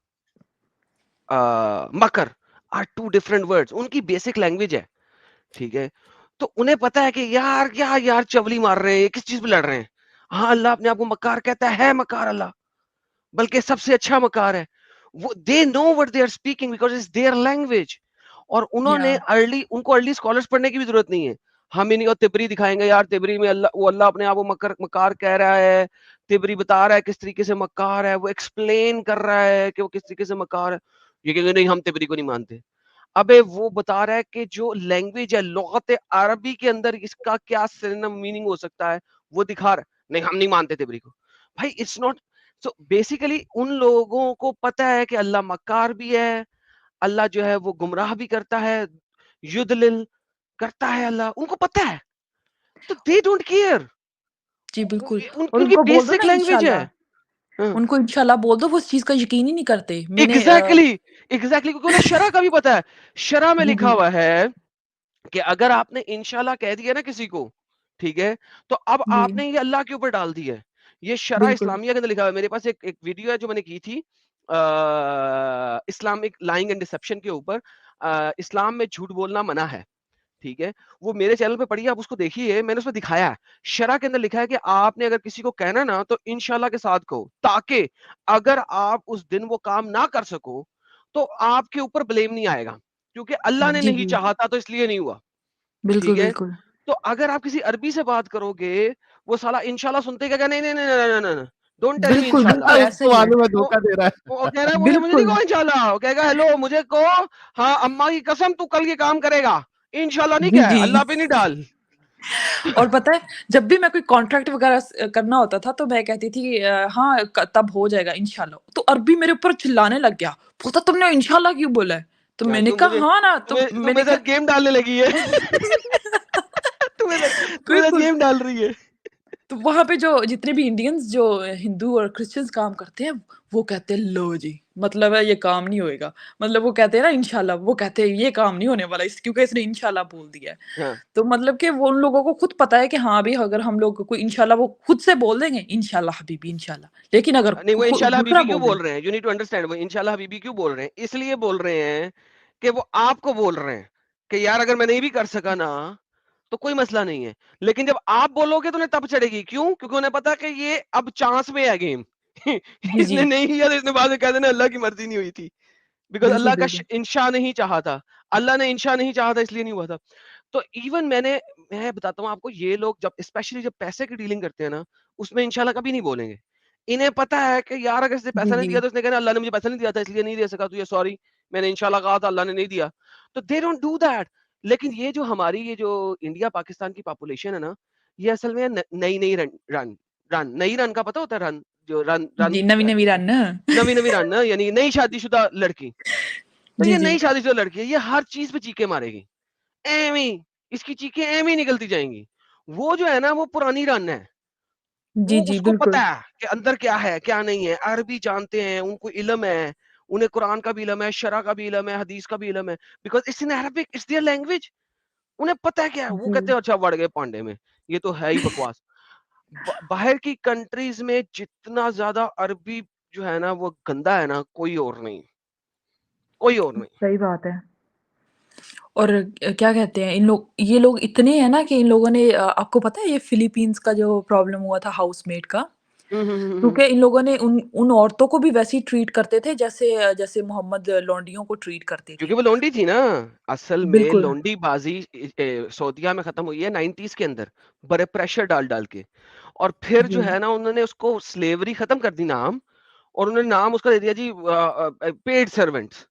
मकर आर 2 डिफरेंट वर्ड्स, उनकी बेसिक लैंग्वेज है, ठीक है? तो उन्हें पता है कि यार क्या यार चवली मार रहे हैं, ये किस चीज़ पे लड़ रहे हैं? हाँ, अल्लाह अपने आप को मक्कार कहता है मक्कार अल्लाह, बल्कि सबसे अच्छा मक्कार है। वो they know what they are speaking because it's their language. और उन्होंने या उनको अर्ली स्कॉलर्स पढ़ने की भी ज़रूरत नहीं है। हम इन्हीं को तिबरी दिखाएँगे यार, तिबरी में अल्लाह अपने आप को मक्कार कह रहा है, तिबरी बता रहा है किस तरीके से मक्कार है, वो एक्सप्लेन कर रहा है कि वो किस तरीके से मक्कार है। ये कहेंगे नहीं हम तिबरी को नहीं मानते। अबे वो बता रहा है कि जो लैंग्वेज है लुग़त अरबी के अंदर इसका क्या सिनोनिम मीनिंग हो सकता है, वो दिखा रहा है। नहीं हम नहीं मानते तिबरी को। भाई इट्स नॉट सो बेसिकली उन लोगों को पता है कि अल्लाह मक्कार भी है, अल्लाह जो है वो गुमराह भी करता है, युदलिल करता है अल्लाह, उनको पता है। तो दे डोंट केयर। जी, वो बिल्कुल। ये और उनकी उनको बोल दो बेसिक ना लैंग्वेज है। इंशाल्लाह, हाँ। उनको इंशाल्लाह बोल दो, वो इस चीज़ का यकीन ही नहीं करते। मैंने एग्ज़ैक्टली, एग्ज़ैक्टली क्योंकि उन्हें शरअ का भी पता है। शरअ में जी, लिखा जी। हुआ है कि अगर आपने इंशाल्लाह कह दिया ना किसी को, ठीक है? तो अब जी, आपने ये अल्लाह के ऊपर डाल दी है। ये शरअ बिल्कुल। इस्लामिया के अंदर लिखा हुआ है। मेरे पास एक वीडियो है जो मैंने की थी इस्लामिक लाइंग एंड डिसेप्शन के ऊपर इस्लाम में झूठ बोलना मना है, ठीक है? वो मेरे चैनल पे पड़ी है, आप उसको देखिए, मैंने उसमें दिखाया है। शरअ के अंदर लिखा है कि आपने अगर किसी को कहना ना तो इंशाल्लाह के साथ कहो, ताकि अगर आप उस दिन वो काम ना कर सको, तो आपके ऊपर ब्लेम नहीं आएगा। क्योंकि अल्लाह ने जी, नहीं जी। चाहा था तो इसलिए नहीं हुआ। बिल्कुल, ठीक है? बिल्कुल। तो अगर आप किसी अरबी से बात करोगे, वो साला इंशाल्लाह सुनते ही कहेगा नहीं, नहीं, नहीं, नहीं, नहीं, नहीं, डोंट टेल मी बिल्कुल, इंशाल्लाह। बिल्कुल ऐसा उसको ही है। मालूम है वो धोखा दे रहा वो कह रहा है मुझे नहीं बिल्कुल। कहो इंशाल्लाह। वो कहेगा हेलो मुझे कहो हाँ, अम्मा की कसम तू कल ये काम करेगा। इंशाल्लाह नहीं जी, कह, जी। अल्लाह पे नहीं डाल। और पता है, जब भी मैं कोई कॉन्ट्रैक्ट वगैरह करना होता था, तो मैं कहती थी हाँ, तब हो जाएगा इंशाल्लाह। तो अरबी मेरे ऊपर चिल्लाने लग गया, बोलता तुमने इंशाल्लाह क्यों बोला है? तो हाँ, मैंने कहा हाँ ना, तो तू मैंने मेरे साथ कहा गेम डालने लगी है। तू मेरे साथ बिल्कुल। गेम डाल रही है। तो वहाँ पे जो जितने भी इंडियंस जो हिंदू और क्रिश्चियंस काम करते हैं, वो कहते हैं लो जी, मतलब है ये काम नहीं होएगा। मतलब वो कहते हैं ना इंशाल्लाह, वो कहते हैं ये काम नहीं होने वाला क्योंकि इसने इंशाल्लाह बोल दिया है। हाँ। तो मतलब कि वो उन लोगों को खुद पता है कि हाँ भी अगर हम लोग कोई इंशाल्लाह वो खुद से बोल देंगे इंशाल्लाह हबीबी इंशाल्लाह। लेकिन अगर नहीं वो इंशाल्लाह दूसरा हबीबी क्यों बोल दे बोल रहे हैं? यू नीड टू अंडरस्टैंड वो इंशाल्लाह हबीबी क्यों बोल रहे हैं? इसलिए बोल रहे हैं कि वो आपको बोल रहे हैं कि यार अगर मैं नहीं भी कर सका ना तो कोई मसला नहीं है। लेकिन जब आप बोलोगे तो उन्हें तब चढ़ेगी। क्यों? क्योंकि उन्हें पता है कि ये अब चांस में है गेम। जी, जी। इसने नहीं किया तो इसने बाद में कह देना अल्लाह की मर्ज़ी नहीं हुई थी। बिकॉज़ बिल्कुल, अल्लाह का बिल्कुल। इंशा नहीं चाहा था। अल्लाह ने इंशा नहीं चाहा था इसलिए नहीं हुआ था। तो इवन मैं बताता हूँ आपको ये लोग जब स्पेशली जब पैसे की डीलिंग करते हैं ना, उसमें इंशाल्लाह कभी नहीं बोलेंगे। इन्हें पता है कि यार अगर इसने जी, पैसा नहीं जी। दिया तो इसने कहना अल्लाह ने मुझे पैसा नहीं दिया था इसलिए नहीं दे सका तुझे सॉरी। मैंने इंशाल्लाह कहा था अल्लाह ने नहीं दिया। तो दे डोंट डू दैट। लेकिन ये जो हमारी ये जो इंडिया पाकिस्तान की पॉपुलेशन है ना, ये असल में नई-नई रन रन नई रन का पता होता है रन? जो रन रन जी, नवी-नवी रन। नवी-नवी रन यानी नई शादीशुदा लड़की। तो जी, ये जी। नई शादीशुदा लड़की है, ये हर चीज़ पे चीखें मारेगी। एवें ही, इसकी चीखें एवें ही निकलती जाएँगी। वो जो है ना वो पुरानी रन है। जी, वो जी, उसको पता बिल्कुल। है कि अंदर क्या है, क्या नहीं है। अरबी जानते हैं, उनको इल्म है। उन्हें कुरान का भी इल्म है, शरा का भी इल्म है, हदीस का भी इल्म है। Because it's in Arabic, it's their language. उन्हें पता है क्या है। वो जी। कहते हैं अच्छा बढ़ गए पांडे में। ये तो है ही बकवास। बाहर की कंट्रीज़ में जितना ज़्यादा अरबी जो है ना वो गंदा है ना, कोई और नहीं। कोई और नहीं। सही बात है। और क्या कहते हैं ये लोग इतने हैं ना कि इन लोगों ने आपको पता है ये फिलीपींस का जो प्रॉब्लम हुआ था हाउसमेट का? हुँ, हुँ, हुँ, हुँ, हुँ। क्योंकि इन लोगों ने उन उन औरतों को भी वैसे ही ट्रीट करते थे जैसे जैसे मोहम्मद लौंडियों को ट्रीट करते थे। क्योंकि वो लोंडी थी ना। असल में बिल्कुल। लोंडीबाज़ी सऊदीया में खत्म हुई है 90s के अंदर, बड़े प्रेशर डाल-डाल के। और फिर जो जी। है ना उन्होंने उसको स्लेवरी खत्म कर दी नाम और उन्होंने नाम उसका दे दिया जी paid servants,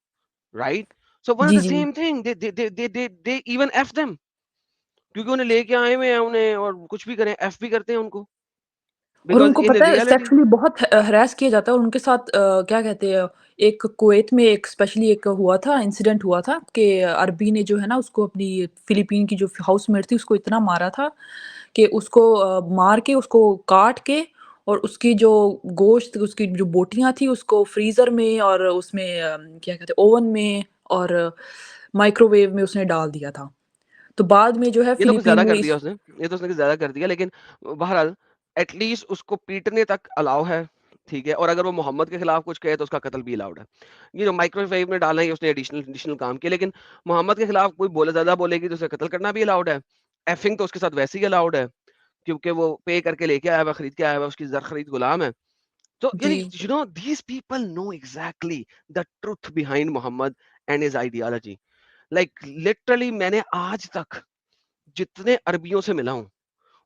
right? So one of जी, द जी। Same thing they even F them क्योंकि उन्हें लेके आए हुए हैं उन्हें और कुछ भी करें एफ भी करते हैं उनको और बिकॉज़ उनको इन पता है रियलिटी सेक्सुअली बहुत हैरेस किया जाता है और उनके साथ क्या कहते हैं एक कुवैत में एक स्पेशली एक हुआ था इंसिडेंट हुआ था कि अरबी ने जो है ना उसको अपनी फिलीपीन की जो हाउसमेट थी उसको इतना मारा था कि उसको मार के उसको काट के और उसकी जो गोश्त उसकी जो बोटियाँ थी उसको फ्रीज़र में और उसमें क्या कहते हैं ओवन में और माइक्रोवेव में उसने डाल दिया था। तो बाद में जो है ये तो कुछ फिलीपीन ज़्यादा में कर दिया इस उसने, ये तो उसने कुछ ज़्यादा कर दिया लेकिन बहरहाल एटलीस्ट उसको पीटने तक अलाउ है, ठीक है, और अगर वो मोहम्मद के खिलाफ कुछ कहे तो उसका कत्ल भी अलाउड है। ये जो माइक्रोवेव में डाला है उसने एडिशनल काम किया, लेकिन मोहम्मद के खिलाफ कोई ज्यादा बोलेगी तो उसे कत्ल करना भी अलाउड है। एफिंग तो उसके साथ वैसे ही अलाउड है, क्योंकि वो पे करके लेके आया हुआ, खरीद के आया हुआ, उसकी जर खरीद गुलाम है। तो यानी जी। You know these people know exactly the truth behind Muhammad and his ideology. Like literally मैंने आज तक जितने अरबियों से मिला हूं,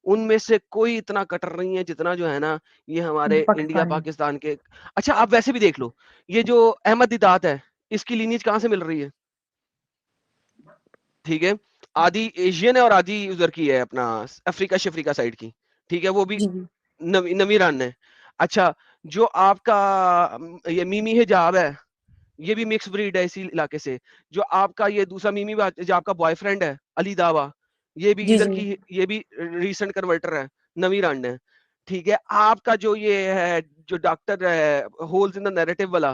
उनमें से कोई इतना कट्टर नहीं है जितना जो है ना ये हमारे इंडिया पाकिस्तानी। पाकिस्तान के। अच्छा आप वैसे भी देख लो, ये जो अहमद दिदात है, इसकी लीनियज कहां से मिल रही है? ठीक है, आधी एशियन है और आधी उधर की है, अपना अफ्रीका शफ्रीका साइड की। ठीक है, वो भी जी, जी। नवी रन है। अच्छा, जो आपका ये मीमी हिजाब है, ये भी मिक्स ब्रीड है इसी इलाके से। जो आपका ये दूसरा मीमी जो आपका बॉयफ्रेंड है अली दावा, ये भी जी, इधर जी। की, ये भी रीसेंट कन्वर्टर है, नवी रन है। ठीक है, आपका जो ये है जो डॉक्टर है होल्स इन द नैरेटिव वाला,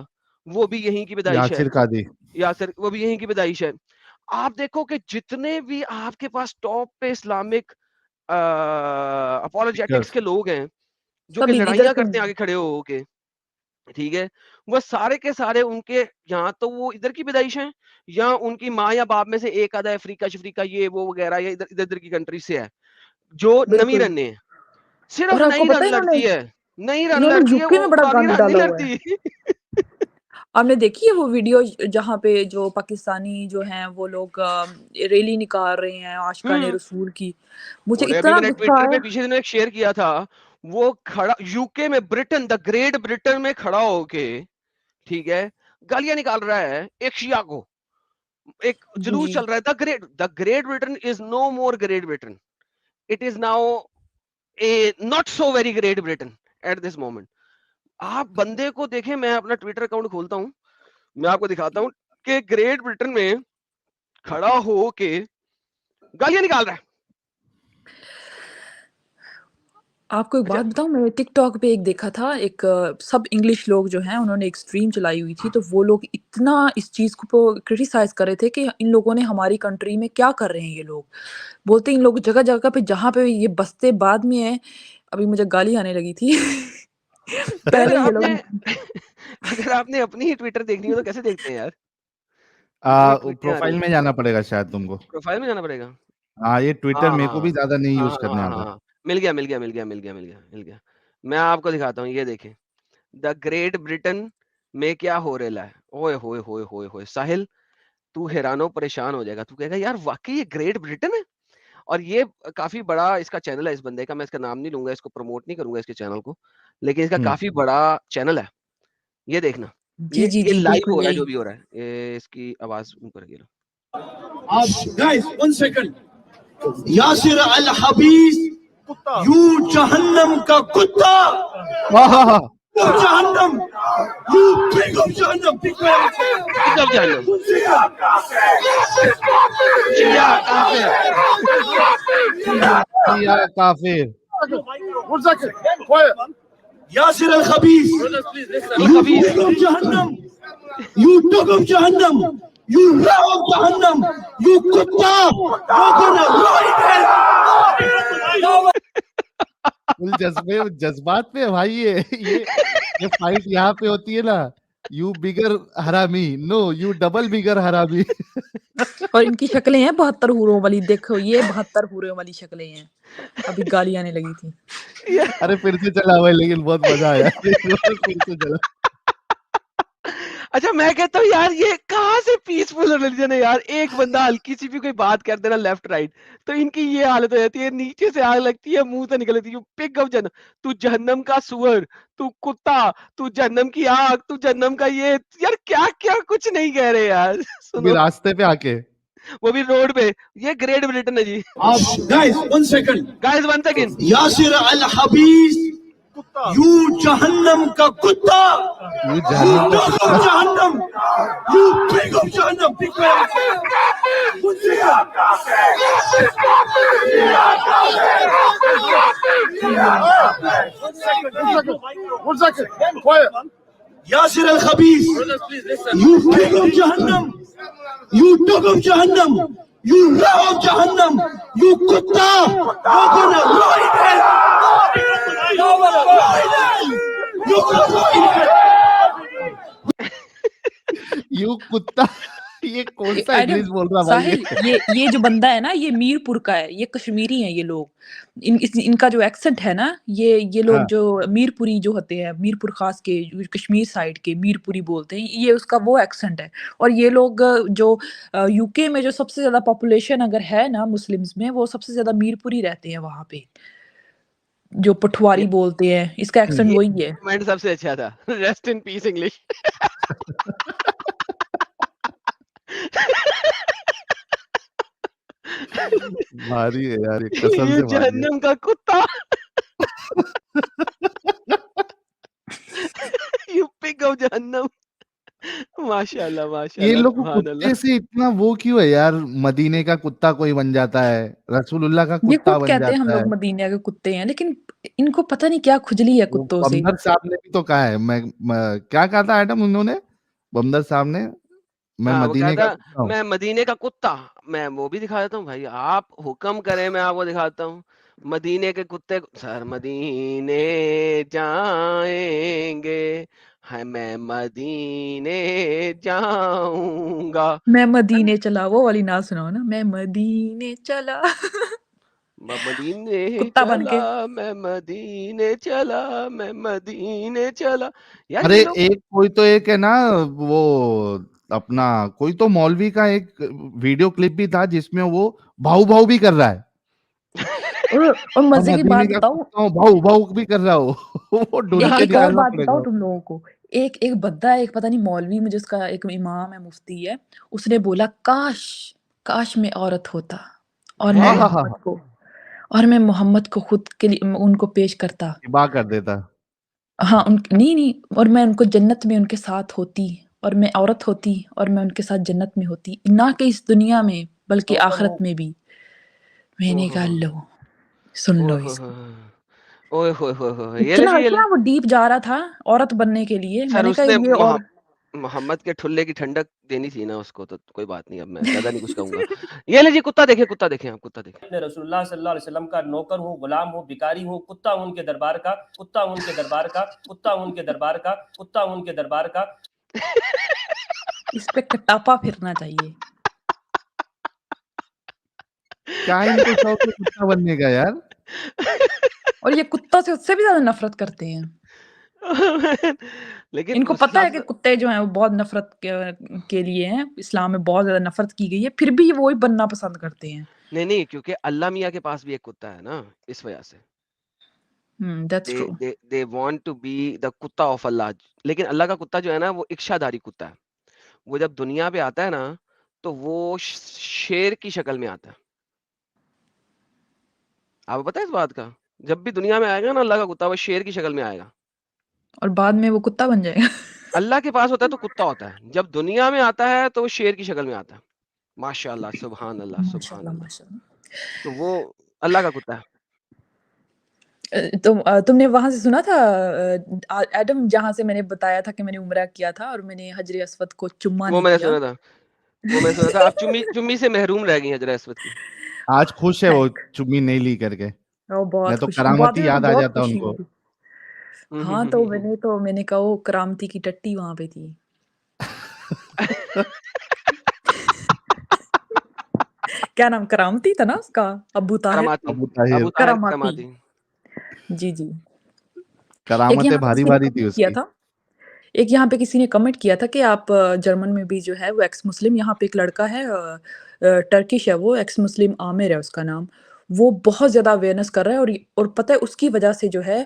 वो भी यहीं की पैदाइश है, यासिर कादी। यासिर वो भी यहीं की पैदाइश है। आप देखो कि जितने भी आपके पास टॉप पे इस्लामिक अपोलोजेटिक्स स्पीकर्स। के लोग हैं, जो कि सब इधर लड़ाइयां से करते हैं आगे खड़े हो के, ठीक है, वो सारे के सारे उनके यहाँ तो वो इधर की पैदाइश हैं, या उनकी माँ या बाप में से एक आधा अफ्रीका शफ्रीका ये वो वगैरह या इधर इधर इधर की कंट्री से है, जो नवी बिल्कुल। रन है। सिर्फ और आपको नई पता रन है लड़ती है, नई रन इन्होंने लड़ती है, यूके वो में बड़ा पुरानी गंद रन नहीं डाला हुआ है। लड़ती। आपने देखी है वो वीडियो जहाँ पे जो पाकिस्तानी जो हैं वो लोग रैली निकाल रहे हैं आशिकाने हम्म रसूल की। मुझे और अभी इतना मैंने गुस्सा ट्विटर पे आया। पीछे दिनों एक शेयर किया था, वो खड़ा यूके में, ब्रिटेन, द ग्रेट ब्रिटेन में खड़ा होके, ठीक है, गालियां निकाल रहा है एक शिया को। एक जुलूस जी। चल रहा है, the Great Britain is no more Great Britain, it is now a not so very Great Britain at this moment. आप बंदे को देखें, मैं अपना ट्विटर अकाउंट खोलता हूं, मैं आपको दिखाता हूं कि ग्रेट ब्रिटेन में खड़ा हो के गालियां निकाल रहा है। आपको एक अच्छा, बात बताऊँ, मैंने टिकटॉक पे एक देखा था, एक सब इंग्लिश लोग जो हैं उन्होंने एक स्ट्रीम चलाई हुई थी, तो वो लोग इतना इस चीज़ को क्रिटिसाइज़ कर रहे थे कि इन लोगों ने हमारी कंट्री में क्या कर रहे हैं ये लोग। बोलते इन लोग जगह-जगह पे जहाँ पे ये बसते बाद में हैं, अभी मुझे गाली आने लगी थी। भाई अगर पहले ये आपने लोग अगर आपने अपनी ही ट्विटर देखनी हो तो कैसे देखते हैं यार? इतनी ट्वीटें आ रही प्रोफाइल हैं। में जाना पड़ेगा शायद तुमको। प्रोफाइल में जाना पड़ेगा। हाँ, ये ट्विटर हाँ, मेरे को भी हाँ, ज़्यादा नहीं हाँ, यूज़ हाँ, करने हाँ, हाँ, आता। हाँ। मिल गया, मिल गया, मिल गया, मिल गया, मिल गया, मिल गया। मैं आपको दिखाता हूँ, ये देखें। द ग्रेट ब्रिटेन में क्या हो रेला है। ओए होए होए होए होए! साहिल, तू हैरानो परेशान हो जाएगा। तू कहेगा यार वाक़ई ये ग्रेट ब्रिटेन है? और ये काफ़ी बड़ा इसका चैनल है इस बंदे का, मैं इसका नाम नहीं लूँगा, इसको प्रमोट नहीं करूँगा इसके चैनल को। लेकिन इसका हुँ। काफ़ी बड़ा चैनल है। ये देखना, जी, जी, ये जी, लाइव बिल्कुल हो रहा है यही। जो भी हो रहा है। ये इसकी आवाज़ ऊपर गिरा। Guys, 1 second. Yasir Al Habib, you जहन्नम का कुत्ता, आहा! यू जहन्नम, यू पिग ऑफ जहन्नम, पिग अप जहन्नम, शिया काफ़िर। या काफ़िर। 1 second, quiet. Yasir Al हबीज, Al you खबीस, pig of जहन्नम, you dog of जहन्नम, you rat of जहन्नम, you कुत्ता, you're gonna rot in hell. Full जज़्बात में है भाई ये फाइट यहाँ पे होती है ना, यू बिगर हरामी, नो यू डबल बिगर हरामी। और इनकी शक्लें हैं 72 हूरों वाली, देखो ये 72 हूरों वाली शक्लें हैं। अभी गाली आने लगी थी। या अरे फिर से चला हुआ है लेकिन बहुत मज़ा आया। फिर से चला। अच्छा मैं कहता हूँ यार ये कहाँ से पीसफुल रिलीजन है यार। एक बंदा हल्की सी भी कोई बात कर देना लेफ्ट राइट तो इनकी ये हालत हो जाती है, नीचे से आग लगती है, मुंह से निकलती है, पिग ऑफ जहन्नम, तू जहन्नम का सुअर, तू कुत्ता, तू जहन्नम की आग, तू जहन्नम का ये, यार क्या क्या कुछ नहीं कह रहे यार। वो भी सुनो, रास्ते पे आके। वो भी रोड पे। ये ग्रेट ब्रिटेन है जी। Guys, 1 second. Guys one second, Yasir Al Habib, you जहन्नम का कुत्ता, यू यू जहन्नम का dog कुत्ता। of जहन्नम, यू पिग of जहन्नम, One second, quiet. Yasir Al Habib, you pig of जहन्नम, you dog of जहन्नम, you rat of जहन्नम, you कुत्ता, you're gonna rot in hell. You कुत्ता ये कौन सा एडम इंग्लिश बोल रहा भाई साहिल, ये जो बंदा है ना, ये मीरपुर का है, ये कश्मीरी हैं ये लोग। इनका जो एक्सेंट है ना, ये लोग हाँ जो मीरपुरी जो होते हैं, मीरपुर खास के जो कश्मीर साइड के मीरपुरी बोलते हैं, ये उसका वो एक्सेंट है। और ये लोग जो यूके में जो सबसे ज्यादा पॉपुलेशन अगर है ना मुस्लिम्स में, वो सबसे ज्यादा मीरपुरी रहते हैं वहां पे, जो पठवारी ये बोलते हैं, इसका एक्सेंट ये वही है। कमेंट सबसे अच्छा था, रेस्ट इन पीस इंग्लिश। भारी है यार, ये कसम ये से भारी है। जहन्नम का कुत्ता। यू पिग ऑफ जहन्नम। माशाल्लाह ये माशाल्लाह लोग को सुभान कुत्ते अल्लाह। से इतना वो क्यों है यार? मदीने का कुत्ता कोई बन जाता है, रसूलुल्लाह का ये कुत्ता खुद बन कहते हैं हम जाता है। लोग मदीना के कुत्ते हैं, लेकिन इनको पता नहीं क्या खुजली है वो कुत्तों से। बमदर साहब ने भी तो कहा है, क्या कहा था एडम उन्होंने, बमदर साहब ने, मैं हाँ वो मदीने का कहता कुत्ता हूँ। मैं मदीने का कुत्ता। मैं वो भी दिखा देता हूँ भाई, आप हुक्म करें मैं आपको दिखाता हूँ। मदीने के कुत्ते सर मदीने जाएंगे, है मैं मदीने जाऊंगा। मैं मदीने चला, वो वाली ना सुनाओ ना, मैं मदीने चला। मदीने कुत्ता बन के। चला मैं मदीने चला मैं मदीने चला। यार अरे ये लोग एक कोई तो एक है ना, वो अपना कोई तो मौलवी का एक वीडियो क्लिप भी था जिसमें वो भाऊ भाऊ भी कर रहा है। और मैं मजे की मदीने बात का बताऊं, कुत्ता हूँ, भाऊ भाऊ भी कर रहा हो। वो ढूंढ के एक और निकालना बात पड़ेगा। बताऊं तुम लोगों को। एक एक बंदा है, एक पता नहीं मौलवी, मुझे उसका एक इमाम है, मुफ्ती है, उसने बोला काश, काश मैं औरत होता और मैं हाँ है हाँ हाँ मोहम्मद को, और मैं मोहम्मद को खुद के लिए उनको पेश करता। हिबा कर देता। हाँ, उन नहीं, नहीं, और मैं उनको जन्नत में उनके साथ होती, और मैं औरत होती और मैं उनके साथ जन्नत में होती, ना कि इस दुनिया में बल्कि आखिरत में भी। मैंने कहा ओहो लो, सुन लो ओहो इसको। ओए होए होए होए ये ले इतना जी ये ले। इतना वो डीप जा रहा था औरत बनने के लिए, सर मैंने कहा उसने ये और मोहम्मद के ठुल्ले की ठंडक देनी थी ना उसको, तो कोई बात नहीं, अब मैं ज्यादा नहीं कुछ कहूंगा। ये ले जी कुत्ता देखे आप कुत्ता देखे। मैं रसूलुल्लाह सल्लल्लाहु अलैहि वसल्लम का नौकर हूँ, गुलाम हूँ, भिखारी हूँ, कुत्ता हूँ उनके दरबार का, कुत्ता हूँ उनके दरबार का, कुत्ता हूँ उनके दरबार का, कुत्ता हूँ उनके दरबार का। इस पे कटापा फिरना चाहिए। क्या इनको शौक है कुत्ता बनने का यार? और ये कुत्ता से उससे भी ज्यादा नफरत करते हैं। लेकिन इनको उस पता है सब कि कुत्ते जो हैं वो बहुत नफरत के लिए हैं, इस्लाम में बहुत ज्यादा नफरत की गई है, फिर भी वो ही बनना पसंद करते हैं। नहीं क्योंकि अल्लाह मियाँ के पास भी एक कुत्ता है ना, इस वजह से that's they true. They want to be the कुत्ता ऑफ अल्लाह। लेकिन अल्लाह का कुत्ता जो है ना वो इच्छाधारी कुत्ता है। वो जब दुनिया पे आता है ना तो वो शेर की शक्ल में आता है। आपको पता है इस बात का? जब भी दुनिया में आएगा ना अल्लाह का कुत्ता, वो शेर की शक्ल में आएगा। और बाद में वो कुत्ता बन जाएगा। अल्लाह के पास होता है तो कुत्ता होता है, जब दुनिया में आता है तो वो शेर की शक्ल में आता है। माशाअल्लाह सुभान अल्लाह सुभान माशाल्लाह, अल्लाह। माशाल्लाह। तो वो अल्लाह का कुत्ता है। तुमने वहां से सुना था एडम, जहां से मैंने बताया था कि मैंने उम्रा किया था और मैंने हजर अस्वद को चुम्मा वो नहीं मैंने दिया। सुना था, वो मैंने सुना था। आप चुम्मी चुम्मी से महरूम रह गई हजरा अस्वद की। आज खुश है वो थैंक चुम्मी नहीं ली करके, वो नहीं बहुत तो खुश, बाद करामती में तो याद आ बहुत जाता खुशी उनको। हुई। हाँ, तो मैंने कहा वो करामती की टट्टी वहां पे थी। क्या नाम करामती था ना उसका? अबू ताहिर। करामाती, अबू ताहिर। अबू ताहिर करामाती। करामाती। जी, जी। एक करामतें यहाँ पे भारी किसी ने भारी थी कमेंट किया उसकी। था, एक यहाँ पे किसी ने कमेंट किया था कि आप जर्मन में भी जो है वो एक्स मुस्लिम, यहाँ पे एक लड़का है टर्किश है, वो एक्स मुस्लिम आमिर है उसका नाम। वो बहुत ज़्यादा अवेयरनेस कर रहा है, और पता है उसकी वजह से जो है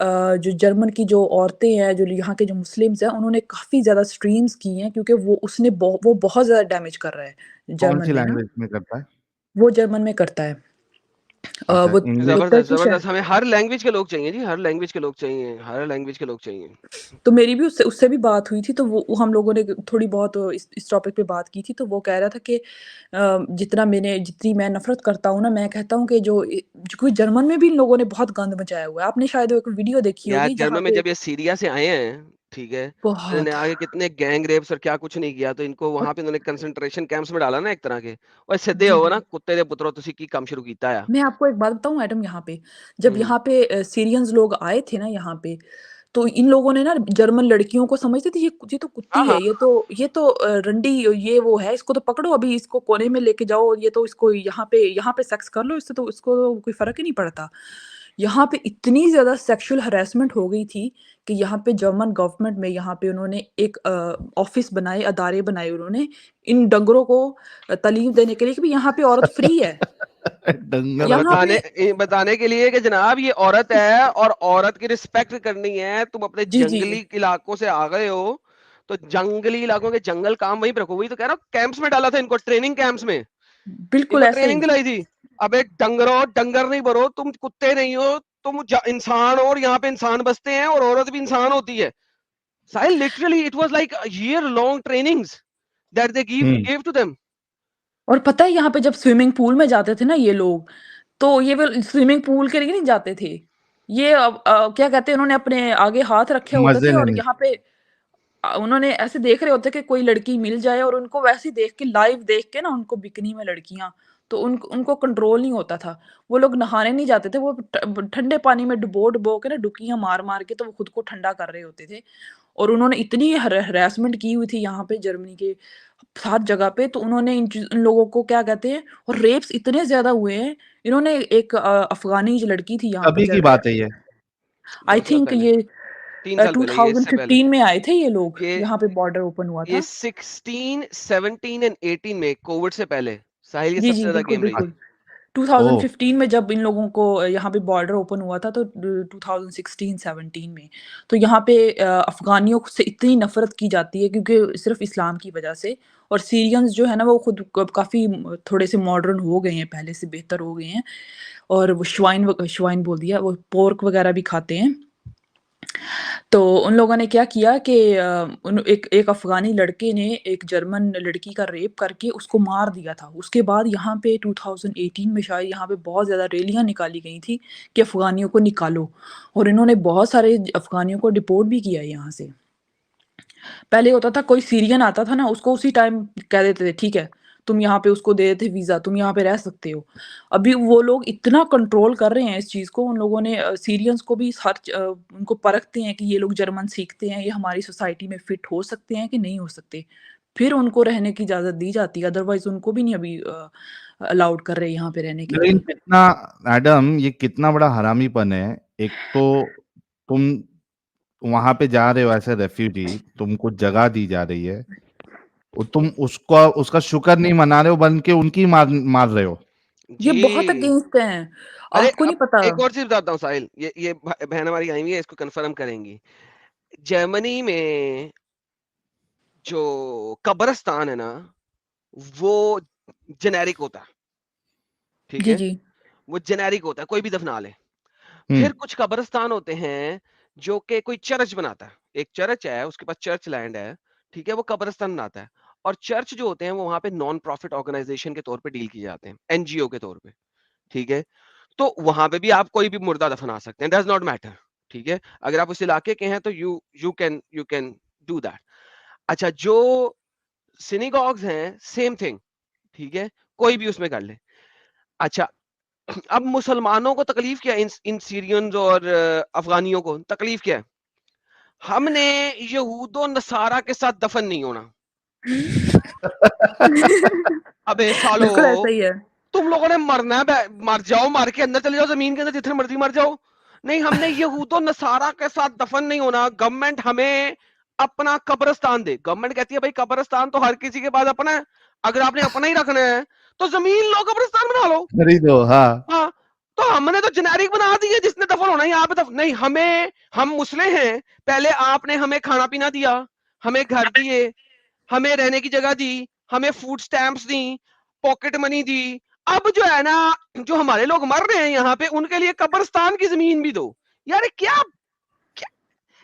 जो जर्मन की जो औरतें हैं, जो यहाँ के जो मुस्लिम्स हैं, उन्होंने काफ़ी ज़्यादा स्ट्रीम्स की हैं, क्योंकि वो बहुत ज़्यादा डैमेज कर रहा है कौन जर्मन सी में ना, लैंग्वेज में करता है? वो जर्मन में करता है। अच्छा, वो इंग्लिश। जबरदस्त टर्किश है। जबरदस्त, हमें हर लैंग्वेज के लोग चाहिए जी, हर लैंग्वेज के लोग चाहिए, हर लैंग्वेज के लोग चाहिए। तो मेरी भी उससे उससे भी बात हुई थी, तो वो हम लोगों ने थोड़ी बहुत इस टॉपिक पे बात की थी, तो वो कह रहा था कि जितनी मैं नफ़रत करता हूँ ना, मैं कहता हूँ कि क्योंकि जर्मन में भी इन लोगों ने बहुत गंद मचाया हुआ है। आपने शायद एक वीडियो देखी यार होगी जहाँ जर्मन में पे जब ये सीरिया से आए हैं, ठीक है, तो इन्होंने बहुत आगे कितने गैंग रेप्स और क्या कुछ नहीं किया, तो इनको और वहां पे इन्होंने कंसंट्रेशन कैंप्स में डाला ना एक तरह के। और सीधे जी, हो जी। ना कुत्ते दे पुत्रो तुसी की काम शुरू कीता है। मैं आपको एक बात बताऊँ मैडम, यहाँ पे जब हम्म यहाँ पे सीरियंस लोग आए थे ना यहाँ पे, तो इन लोगों ने ना जर्मन लड़कियों को समझते थे ये तो कुत्ती हाँ, है, हाँ। ये तो रंडी ये वो है, इसको तो पकड़ो अभी, इसको कोने में लेके जाओ, ये तो इसको यहाँ पे सेक्स कर लो, इससे तो इसको तो कोई फ़र्क ही नहीं पड़ता। यहाँ पे इतनी ज़्यादा सेक्सुअल हैरेसमेंट हो गई थी कि यहाँ पे जर्मन गवर्नमेंट में यहाँ पे उन्होंने एक ऑफ़िस बनाए, अदारे बनाए उन्होंने, इन डंगरों को तालीम देने के लिए कि भई यहाँ पे औरत फ्री है। डंगर यहाँ बताने पे बताने के लिए कि जनाब ये औरत है और औरत की रिस्पेक्ट करनी है। तुम अपने जी, जी। जंगली इलाकों से आ गए हो, तो जंगली इलाकों के जंगल काम वहीं पे रखो। वही तो कह रहा हूँ, कैंप्स में डाला था इनको, ट्रेनिंग कैंप्स में बिल्कुल इनको ऐसा ट्रेनिंग ही। दिलाई थी। अबे डंगरो, डंगर नहीं बनो, तुम कुत्ते नहीं हो, तुम इंसान हो, और यहाँ पे इंसान बसते हैं और औरत भी इंसान होती है। Sahil, literally it was like year long trainings that they gave to them. और पता है यहाँ पे जब स्विमिंग पूल में जाते थे ना ये लोग, तो ये वो स्विमिंग पूल के लिए नहीं जाते थे। ये क्या कहते हैं उन्होंने अपने आगे हाथ रखे होते मजे थे और लेने। यहाँ पे उन्होंने ऐसे देख रहे होते कि कोई लड़की मिल जाए और उनको वैसे ही देख के लाइव देख के ना उनको बिकनी में लड़कियाँ, तो उनको कंट्रोल नहीं होता था। वो लोग नहाने नहीं जाते थे, वो ठंडे पानी में डुबो-डुबो के ना डुबकियाँ मार-मार के तो वो खुद को ठंडा कर रहे होते थे। और उन्होंने इतनी हैरेसमेंट की हुई थी यहाँ पे जर्मनी के 7 जगह पे, तो उन्होंने इन लोगों को क्या कहते हैं, और रेप्स इतने ज़्यादा हुए हैं। इन्होंने एक अफ़गानी जो लड़की थी यहाँ पे कभी की जर्मनी, बात है ये? आई 2 साल थिंक पहले, ये 3 साल पहले, ये इससे पहले। 2015 में आए थे ये लोग, ये यहाँ पे बॉर्डर ओपन हुआ ये था। 16, 17 एंड 18 में, कोविड से पहले साहिल ये जी, सबसे जी, ज्यादा बिल्कुल, गेम रही बिल्कुल। थी। 2015 में जब इन लोगों को यहाँ पे बॉर्डर ओपन हुआ था, तो 2016-17 में, तो यहाँ पे अफ़गानियों से इतनी नफ़रत की जाती है क्योंकि सिर्फ़ इस्लाम की वजह से, और सीरियंस जो है ना वो खुद काफ़ी थोड़े से मॉडर्न हो गए हैं, पहले से बेहतर हो गए हैं, और वो श्वाइन बोल दिया, वो पोर्क वग़ैरह भी खाते हैं। तो उन लोगों ने क्या किया कि उन एक एक अफ़गानी लड़के ने एक जर्मन लड़की का रेप करके उसको मार दिया था। उसके बाद यहाँ पे 2018 में शायद यहाँ पे बहुत ज़्यादा रैलियाँ निकाली गई थी कि अफ़गानियों को निकालो, और इन्होंने बहुत सारे अफ़गानियों को डिपोर्ट भी किया है यहाँ से। पहले होता था कोई सीरियन आता था ना, उसको उसी टाइम कह देते थे ठीक है, तुम यहाँ पे उसको दे देते वीज़ा, तुम यहाँ पे रह सकते हो। अभी वो लोग इतना कंट्रोल कर रहे हैं इस चीज़ को, उन लोगों ने सीरियंस को भी उनको परखते हैं कि ये लोग जर्मन सीखते हैं, ये हमारी सोसाइटी में फिट हो सकते हैं कि नहीं हो सकते। फिर उनको रहने की इजाज़त दी जाती है, अदरवाइज़ उनको भी नहीं अभी अलाउड कर रहे यहाँ पे रहने के लेकिन लिए। कितना एडम, ये कितना बड़ा हरामीपन है। एक तो तुम वहां पे जा रहे हो एज़ अ रेफ्यूजी, तुमको जगह दी जा रही है, और तुम उसका शुक्र नहीं मना रहे हो, बल्कि उनकी मार मार रहे हो। ये बहुत जी। अगेंस्ट हैं, अरे आपको नहीं अब पता। एक और चीज बताता हूँ साहिल, ये बहन हमारी आई हुई है, इसको कंफर्म करेंगी। जर्मनी में जो कब्रिस्तान है ना, वो जेनेरिक होता है, ठीक जी, है? जी। वो जेनेरिक होता है, कोई भी दफना ले। हम्म। फिर कुछ कब्रिस्तान होते हैं जो कि कोई चर्च बनाता है। एक चर्च है, उसके पास चर्च लैंड है, ठीक है? वो कब्रिस्तान बनाता है। और चर्च जो होते हैं वो वहां पे नॉन प्रॉफिट ऑर्गेनाइजेशन के तौर पे डील किए जाते हैं, एनजीओ के तौर पे, ठीक है? तो वहां पे भी आप कोई भी मुर्दा दफना सकते हैं, डज नॉट मैटर, ठीक है? अगर आप उस इलाके के हैं तो यू कैन डू दैट। अच्छा, जो सिनेगॉग्स हैं, सेम थिंग, ठीक है? कोई भी उसमें कर ले। अच्छा, अब मुसलमानों को तकलीफ क्या है, इन सीरियंस और अफगानियों को तकलीफ क्या है? हमने यहूदो नसारा के साथ दफन नहीं होना। अबे सालो, बिल्कुल ऐसा ही है। तुम लोगों ने मरना है, मर जाओ, मार के अंदर चले जाओ, जमीन के अंदर जितने मर्जी मर जाओ। नहीं, हमने यहूदो नसारा के साथ दफन नहीं होना। गवर्नमेंट हमें अपना कब्रिस्तान दे। गवर्नमेंट कहती है भाई कब्रिस्तान तो हर किसी के पास अपना है, अगर आपने अपना ही रखना है तो जमीन लो, कब्रिस्तान बना लो। खरीदो, हाँ। हाँ, तो हमने तो जेनेरिक बना दी है, जिसने दफन होना है यहाँ पे दफन नहीं। हम मुस्लिम हैं, पहले आपने हमें खाना पीना दिया, हमें घर दिए, हमें रहने की जगह दी, हमें फूड स्टैंप्स दी, पॉकेट मनी दी। अब जो है ना, जो हमारे लोग मर रहे हैं यहाँ पे, उनके लिए कब्रिस्तान की जमीन भी दो। यार ये क्या, क्या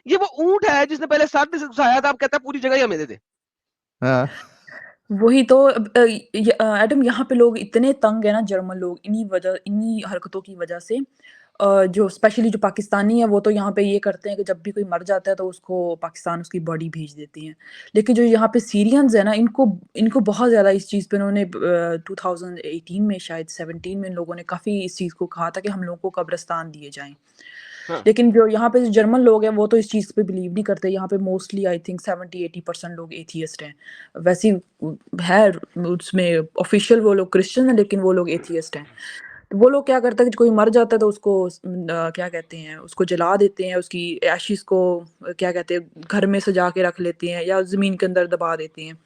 ये वो ऊंट है जिसने पहले सर से घुसाया था, अब कहता है पूरी जगह ही हमें दे दे। हाँ। वही तो एडम यहाँ पे लोग इतने तंग है ना जर्मन लोग इन्हीं हरकतों की वजह से, जो स्पेशली जो पाकिस्तानी है वो तो यहाँ पे ये करते हैं कि जब भी कोई मर जाता है तो उसको पाकिस्तान उसकी बॉडी भेज देते हैं, लेकिन जो यहाँ पे सीरियंस है ना इनको इनको बहुत ज़्यादा इस चीज़ पे उन्होंने 2018 में शायद 17 में इन लोगों ने काफ़ी इस चीज़ को कहा था कि हम लोगों को कब्रिस्तान दिए जाएं। हाँ लेकिन जो यहाँ पे जो जर्मन लोग हैं वो तो इस चीज़ पे बिलीव नहीं करते। यहाँ पे मोस्टली आई थिंक 70-80% लोग एथियस्ट हैं। वैसे है उसमें ऑफिशियल वो लोग क्रिश्चियन हैं लेकिन वो लोग एथियस्ट हैं। तो वो लोग क्या करते हैं कि कोई मर जाता है तो उसको क्या कहते हैं उसको जला देते हैं, उसकी एशिज़ को क्या कहते हैं घर में सजा के रख लेते हैं या ज़मीन के अंदर दबा देते हैं।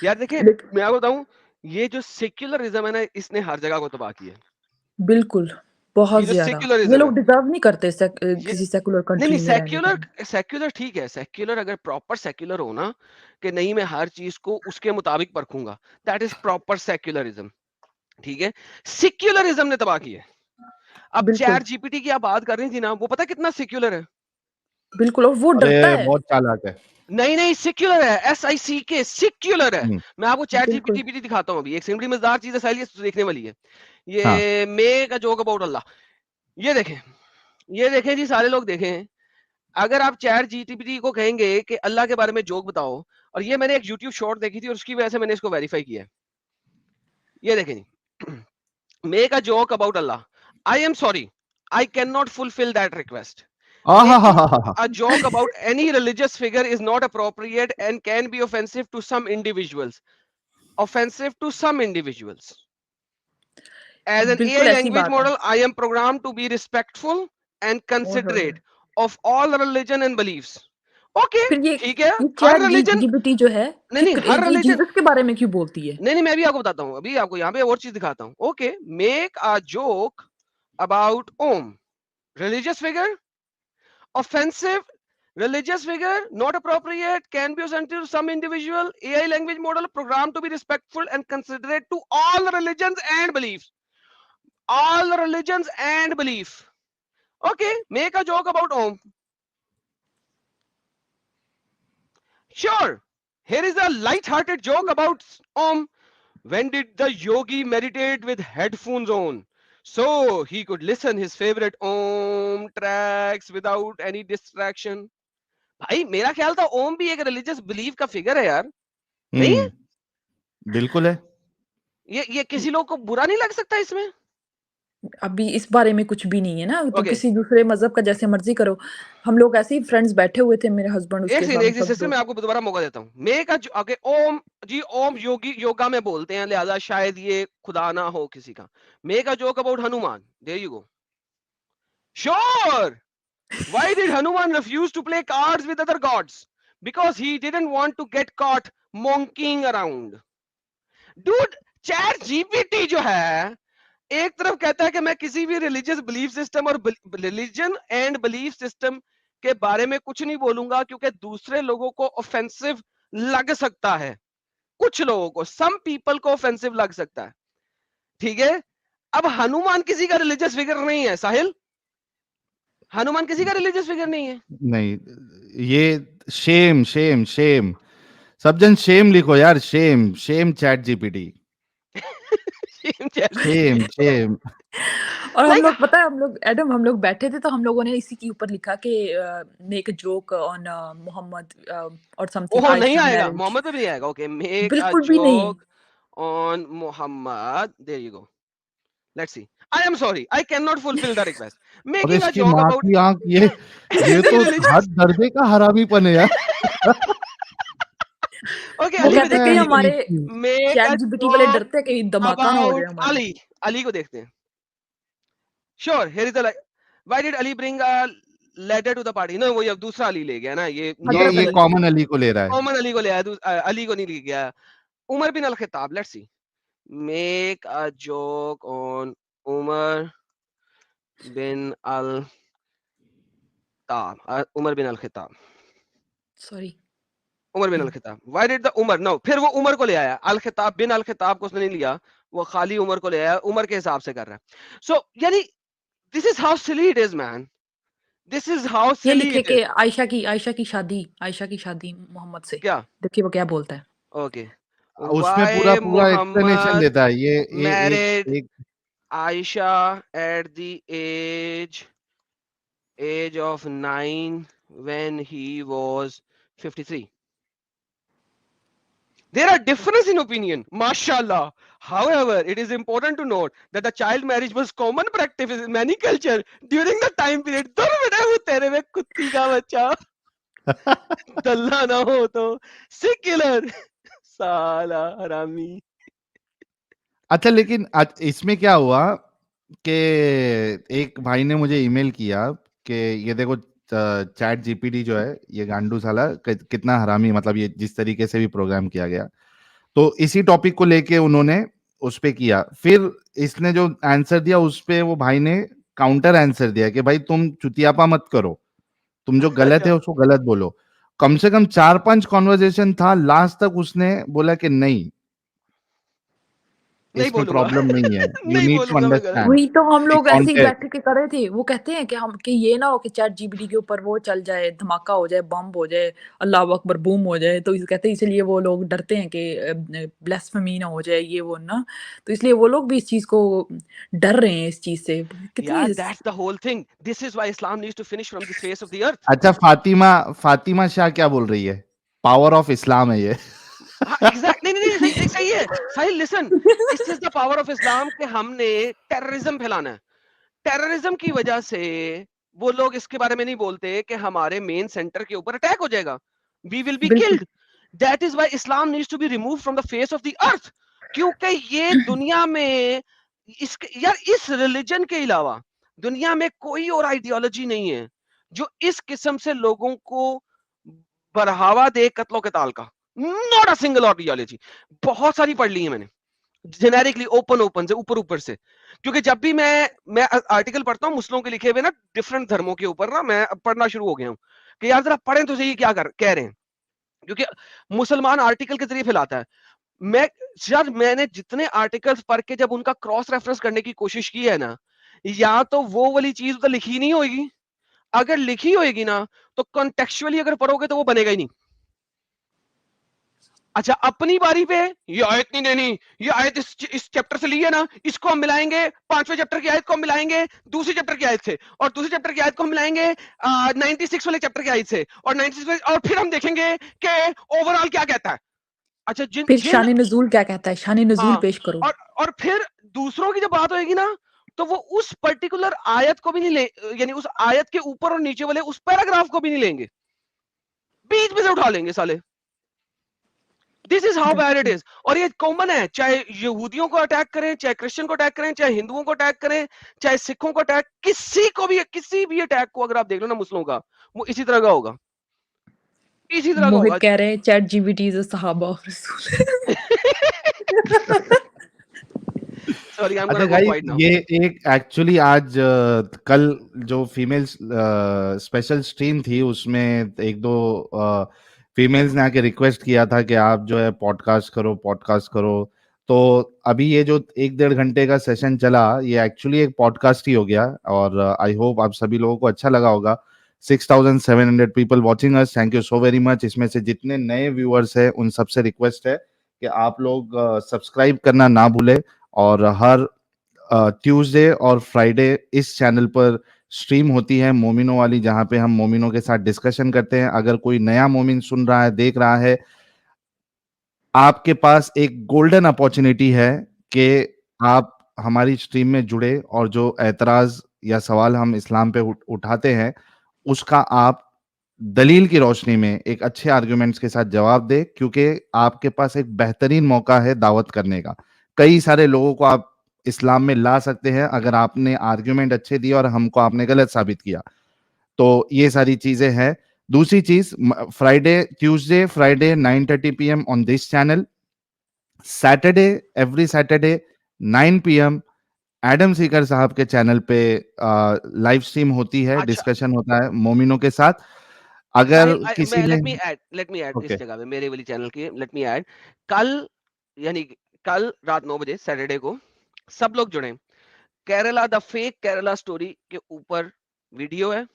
यार देखिए, लेक मैं आपको बताऊं, ये जो सेक्युलरिज्म है ना, इसने हर जगह को तबाह किया है। बिल्कुल, बहुत ये जो ज़्यादा। ये सेक्युलरिज्म लोग है, डिज़र्व नहीं करते ये किसी सेक्युलर नहीं नहीं, कंट्री में रहने सेक्युलर का। सेक्युलर ठीक है, सेक्युलर अगर प्रॉपर सेक्युलर हो ना, कि नहीं मैं हर चीज को उसके मुताबिक परखूंगा, दैट इज प्रॉपर सेक्युलरिज्म। ठीक है, सेक्युलरिज्म ने तबाह किया है। अब बिल्कुल, चैट जीपीटी की आप बात कर रही थी ना, वो पता कितना सेक्युलर है? बिल्कुल और वो डरता अरे है। बहुत चालाक है। नहीं नहीं, सेक्युलर है, SICK, सेक्युलर है। हम्म, मैं आपको चैट बिल्कुल। जीपीटी दिखाता हूँ अभी, एक सिंपली मजेदार चीज है साहिल, ये देखने वाली है। हाँ ये मेक अ जोक अबाउट अल्लाह, ये देखें, ये देखें जी, सारे लोग देखें। अगर आप चैट जीपीटी को कहेंगे कि अल्लाह के बारे में जोक बताओ, और ये मैंने एक यूट्यूब शॉर्ट देखी थी और उसकी वजह से मैंने इसको वेरीफाई किया है। ये देखें जी, make a joke about Allah, I am sorry, I can not fulfil that request, making आहा a joke about any religious figure is not appropriate and can be offensive to some individuals, offensive to some individuals. As an AI बिल्कुल ऐसी language बात है। model, I am programmed to be respectful and ओए होए होए! considerate of all religion and beliefs. Okay, फिर ठीक है, ये हर चैट रिलीजन, जीपीटी जो है नहीं नहीं, हर ये रिलीजन, जीसस के बारे में क्यों बोलती है? नहीं नहीं, मैं भी आपको बताता हूँ, अभी आपको यहाँ पे और चीज दिखाता हूँ। Okay, make a joke about Om, religious figure, offensive, religious figure, not appropriate, can be offensive to some individual, AI language model programmed to be respectful and considerate to all religions and beliefs, all religions and belief. Okay, make a joke about Om. Sure, here is a light-hearted joke about Om. When did the yogi meditate with headphones on, so he could listen his favorite Om tracks without any distraction? भाई मेरा ख्याल था ओम भी एक religious belief का figure है यार, नहीं है? बिल्कुल है। ये किसी लोग को बुरा नहीं लग सकता इसमें? अभी इस बारे में कुछ भी नहीं है ना, तो ओके, किसी दूसरे मज़हब का जैसे मर्ज़ी करो। हम लोग ऐसे ही फ्रेंड्स बैठे हुए थे, मेरे हस्बैंड एक उसके सेकंड, हम एक सब सिस्टर, मैं दोस्त। आपको दोबारा मौका देता हूँ। मेक अ ओके, ओम जी, ओम योगी योगा में बोलते हैं, लिहाजा शायद ये खुदा ना हो किसी का। Make a joke about Hanuman, there you go. Sure, why did Hanuman refuse to play cards with other gods? Because he didn't want to get caught monkeying around. Dude, ChatGPT जो है, एक तरफ कहता है कि मैं किसी भी रिलीजियस बिलीफ सिस्टम और रिलीजन एंड बिलीफ सिस्टम के बारे में कुछ नहीं बोलूंगा क्योंकि दूसरे लोगों को ऑफेंसिव लग सकता है, कुछ लोगों को, सम पीपल को ऑफेंसिव लग सकता है। ठीक है, अब हनुमान किसी का रिलीजियस फिगर नहीं है साहिल, हनुमान किसी का रिलीजियस फिगर नहीं है। नहीं, ये शेम शेम शेम, सब जन शेम लिखो यार, Shem Shem chat GPT, Shem Shem. और हम लाइक, लोग पता है हम लोग बैठे थे तो हम लोगों ने इसी के ऊपर लिखा कि make a joke on Muhammad और समथिंग ओहो नहीं आयशा आएगा, मैरिज। मोहम्मद पे भी नहीं आएगा। ओके, मेक अ बिल्कुल भी नहीं। Joke on Muhammad, there you go, let's see. I am sorry, I can not fulfill the request, और मेकिंग अ इसकी जोक माँ अबाउट की आंख, ये एनी तो रिलीजन। हद दर्जे का हरामीपन है यार। ओके, वो अली पे कहते हैं देखते लिखता कि है हैं। हमारे नीचे। मेक चैट अ जीपीटी वाले जोक डरते हैं कहीं धमाका ना हो जाए अबाउट हमारा। अली, अली को देखते हैं। Sure, here is the, why did Ali bring a letter to the party? No, वो अब दूसरा अली ले गया ना, ये हजरत ये अली। कॉमन अली को ले रहा है। कॉमन अली को ले आया, अली को नहीं ले गया। Umar bin Al Khattab, let's see, make a joke on Umar bin Al Khattab, Umar bin अल खिताब, sorry. Umar bin Al Khattab, why did the Umar, no, फिर वो उमर को ले आया, अल खिताब बिन अल खिताब को उसने नहीं लिया, वो खाली उमर को ले आया, उमर के हिसाब से कर रहा है। सो यानी this is how silly it is man, this is how ये सिली लिखे इट कि इज। आयशा की शादी मोहम्मद से। क्या? देखिए वो क्या बोलता है। ओके, उसमें पूरा व्हाई पूरा एक्सप्लेनेशन मुहम्मद देता है ये। एक मैरिड एक Ayesha at the age of 9 when he was 53. There are differences in opinion, mashallah. However, it is important to note that the child marriage was common practice in many cultures during the time period. दूर बेटा वो तेरे में कुत्ती का बच्चा दल्ला ना हो तो secular साला हरामी. अच्छा, लेकिन इसमें क्या हुआ कि एक भाई ने मुझे ईमेल किया कि ये देखो चैट जीपीटी जो है ये गांडू साला कितना हरामी, मतलब ये जिस तरीके से भी प्रोग्राम किया गया, तो इसी टॉपिक को लेके उन्होंने उस पे किया। फिर इसने जो आंसर दिया उस पे वो भाई ने काउंटर आंसर दिया कि भाई तुम चुतियापा मत करो, तुम जो गलत है उसको गलत बोलो। कम से कम 4-5 कॉन्वर्सेशन था, लास्ट तक उसने बोला कि नहीं, नहीं इसमें बोलूंगा प्रॉब्लम नहीं है, यू नहीं नीड टू बोलूंगा मैं गलत. अंडरस्टैंड वही तो हम कि लोग ऐसे ही कॉन्टेक्स्ट। बैठ के कर रहे थे। वो कहते हैं कि हम कि ये ना हो कि चैट जीपीटी के ऊपर वो चल जाए, धमाका हो जाए, बम हो जाए, अल्लाह अकबर बूम हो जाए, तो इस कहते हैं इसलिए वो लोग डरते हैं कि ब्लास्फेमी ना हो जाए ये वो ना, तो इसलिए वो लोग भी इस चीज को डर रहे हैं इस चीज से। कितनी Yeah, that's the whole thing. This is why Islam needs to finish from the face of the earth. अच्छा, फातिमा शाह क्या बोल रही है? पावर ऑफ इस्लाम है ये। हाँ, एग्जैक्ट नहीं नहीं नहीं, सही सही है. Sahil listen, this is the power of Islam कि हमने टेररिज्म फैलाना है. टेररिज्म की वजह से वो लोग इसके बारे में नहीं बोलते कि हमारे मेन सेंटर के ऊपर अटैक हो जाएगा, वी विल बी बिल्कुल killed. That is why Islam needs to be remove from the face of the earth. क्योंकि ये दुनिया में यार इस रिलीजन के अलावा दुनिया में कोई और आइडियोलॉजी नहीं है जो इस किस्म से लोगों को बढ़ावा दे कत्लो कताल का. Not a single ideology. बहुत सारी पढ़ ली है मैंने जेनेरिकली, ओपन से, ऊपर से. क्योंकि जब भी मैं आर्टिकल पढ़ता हूँ मुस्लिमों के लिखे हुए ना डिफरेंट धर्मों के ऊपर ना, मैं अब पढ़ना शुरू हो गया हूँ कि यार जरा पढ़ें तो सही क्या कह रहे हैं. क्योंकि मुसलमान आर्टिकल के जरिए फैलाता है. मैंने जितने आर्टिकल्स पढ़ के जब उनका क्रॉस रेफरेंस करने की कोशिश की है ना, या तो वो वाली चीज तो लिखी नहीं होगी, अगर लिखी होगी ना तो कॉन्टेक्चुअली अगर पढ़ोगे तो वो बनेगा ही नहीं. अच्छा, अपनी बारी पे ये आयत नहीं देनी, ये आयत इस चैप्टर से ली है ना, इसको हम मिलाएंगे 5वें चैप्टर की आयत को हम मिलाएंगे दूसरी चैप्टर की आयत से, और दूसरी चैप्टर की आयत को हम मिलाएंगे 96 वाले चैप्टर की आयत से, और 96 और फिर हम देखेंगे कि ओवरऑल क्या कहता है. अच्छा, जिन फिर जिन शान नजूल क्या कहता है, शान नजूल हाँ, पेश करो। और फिर दूसरों की जब बात होगी ना तो वो उस पर्टिकुलर आयत को भी नहीं ले, यानी उस आयत के ऊपर और नीचे वाले उस पैराग्राफ को भी नहीं लेंगे, बीच में से उठा लेंगे साले. This is how bad it is. और ये कॉमन है, चाहे यहूदियों को अटैक करें, चाहे क्रिश्चियन को अटैक करें, चाहे हिंदुओं को अटैक करें, चाहे सिखों को अटैक, किसी भी अटैक को अगर आप देख लो ना मुस्लिमों का, वो इसी तरह का होगा, इसी तरह का मोहित होगा. कह रहे हैं चैट जीपीटी इज अ सहाबा ऑफ रसूल। सॉरी, आई एम अच्छा gonna go guys, quite now. ये एक एक्चुअली आज कल जो फीमेल स्पेशल स्ट्रीम थी उसमें एक दो फीमेल्स ने आके रिक्वेस्ट किया था कि आप जो है पॉडकास्ट करो. तो अभी ये जो 1-1.5 घंटे का सेशन चला ये एक्चुअली एक पॉडकास्ट ही हो गया, और आई होप आप सभी लोगों को अच्छा लगा होगा. 6,700 people watching us, thank you so very much. इसमें से जितने नए व्यूअर्स हैं उन सबसे रिक्वेस्ट है कि आप लोग सब्सक्राइब करना ना भूले, और हर ट्यूसडे और फ्राइडे इस चैनल पर स्ट्रीम होती है मोमिनों वाली, जहां पे हम मोमिनों के साथ डिस्कशन करते हैं. अगर कोई नया मोमिन सुन रहा है, देख रहा है, आपके पास एक गोल्डन अपॉर्चुनिटी है कि आप हमारी स्ट्रीम में जुड़े और जो एतराज या सवाल हम इस्लाम पे उठाते हैं उसका आप दलील की रोशनी में एक अच्छे आर्गुमेंट्स के साथ जवाब दे, क्योंकि आपके पास एक बेहतरीन मौका है दावत करने का. कई सारे लोगों को आप इस्लाम में ला सकते हैं अगर आपने आर्गुमेंट अच्छे दिए और हमको आपने गलत साबित किया. तो ये सारी चीजें हैं. दूसरी चीज, Tuesday Friday 9:30 PM on this channel, Saturday every Saturday 9 PM Adam Sikar साहब के चैनल पे लाइव स्ट्रीम होती है, अच्छा डिस्कशन होता है मोमिनों के साथ. अगर साहिल, किसी ने लेट मी ऐड ओके इस जगह पे मेरे वाली चैनल की, लेट मी ऐड. कल यानी कि कल रात 9 बजे सैटरडे को सब लोग जुड़े. Kerala the fake Kerala story के ऊपर वीडियो है.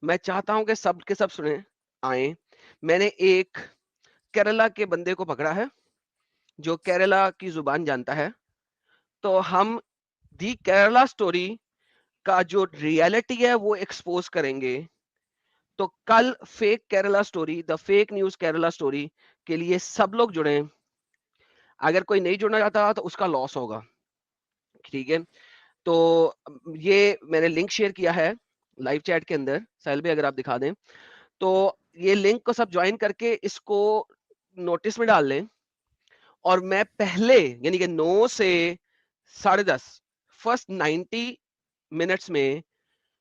मैं चाहता हूं कि सब के सब सुने, आए. मैंने एक केरला के बंदे को पकड़ा है जो केरला की जुबान जानता है. तो हम दी केरला स्टोरी का जो रियलिटी है वो एक्सपोज करेंगे. तो कल fake Kerala story, the fake news Kerala story के लिए सब लोग जुड़े। अगर कोई नहीं जुड़ना चाहता तो उसका लॉस होगा, ठीक है। तो ये मैंने लिंक शेयर किया है लाइव चैट के अंदर, साहिल भाई अगर आप दिखा दें। तो ये लिंक को सब ज्वाइन करके इसको नोटिस में डाल लें, और मैं पहले यानी कि 9 से 10:30 फर्स्ट 90 मिनट्स में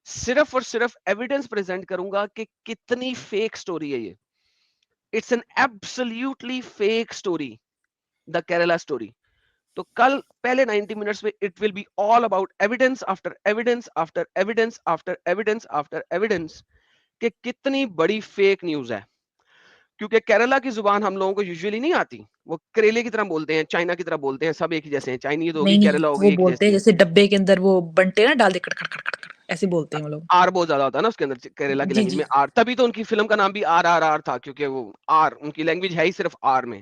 सिर्फ और सिर्फ एविडेंस प्रेजेंट करूंगा कि कितनी फेक स्टोरी है ये। It's an absolutely fake story, the Kerala story. तो कल पहले 90 मिनट्स में it will be all about evidence after evidence after evidence after evidence after evidence कि कितनी बड़ी फेक न्यूज है। क्योंकि केरला की जुबान हम लोगों को यूजुअली नहीं आती, वो करेले की तरह बोलते हैं, चाइना की तरह बोलते हैं, सब एक ही जैसे हैं, चाइनीज होगी, नहीं नहीं, केरला वो होगी, एक बोलते हैं जैसी है। जैसे डब्बे के अंदर वो बंटे ना डाल दे, cut cut cut cut cut, ऐसे बोलते हैं वो लोग। आर बहुत ज्यादा होता है ना उसके अंदर, केरला की जी लैंग्वेज जी में आर, तभी तो उनकी फिल्म का नाम भी RRR था, क्योंकि वो आर उनकी लैंग्वेज है ही सिर्फ आर में,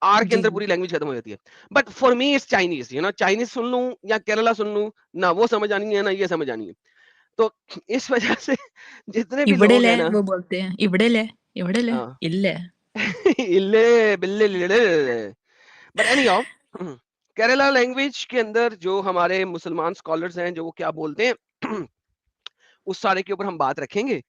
आर के जी अंदर जी। पूरी लैंग्वेज खत्म हो जाती है। But for me it's Chinese, Chinese सुन लूं या केरला सुन लूं ना, वो समझ आनी है ना ये समझ आनी है। तो इस वजह से जितने भी लोग इवड़ेले हैं ना, वो बोलते हैं, इवड़ेले इवड़ेले हाँ, इल्ले। इल्ले बिल्ले लिले। But any how, Kerala language के अंदर जो हमारे मुसलमान स्कॉलर्स हैं जो वो क्या बोलते हैं उस सारे के ऊपर हम बात रखेंगे,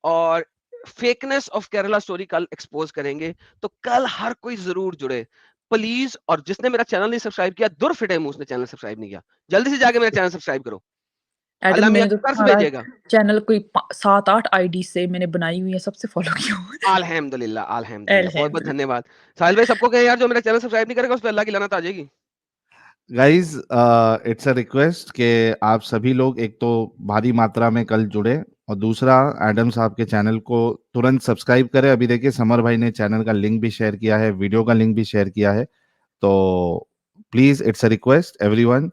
और फेकनेस ऑफ केरला स्टोरी कल एक्सपोज करेंगे। तो कल हर कोई जरूर जुड़े प्लीज। और जिसने मेरा चैनल नहीं सब्सक्राइब किया, दुर फिटे मुंह, उसने चैनल सब्सक्राइब नहीं किया, जल्दी से जाके मेरा चैनल सब्सक्राइब करो, एडन अल्लाह मियां मैंने तो कर्ज तुम्हारा भेजेगा। चैनल कोई 7-8 आईडी से मैंने बनाई हुई है, सबसे फॉलो किया हुआ है। अल्हम्दुलिल्लाह अल्हम्दुलिल्लाह, बहुत बहुत अल्हम्दुलिल्लाह। धन्यवाद। साहिल भाई सबको कहें यार, जो मेरा चैनल सब्सक्राइब नहीं करेगा उस पर अल्लाह की लानत आ जाएगी। गाइस, इट्स अ रिक्वेस्ट कि आप सभी लोग एक तो भारी मात्रा में कल जुड़े, और दूसरा एडम साहब के चैनल को तुरंत सब्सक्राइब करें। अभी देखिए समर भाई ने चैनल का लिंक भी शेयर किया है, वीडियो का लिंक भी शेयर किया है। तो please, it's a request, everyone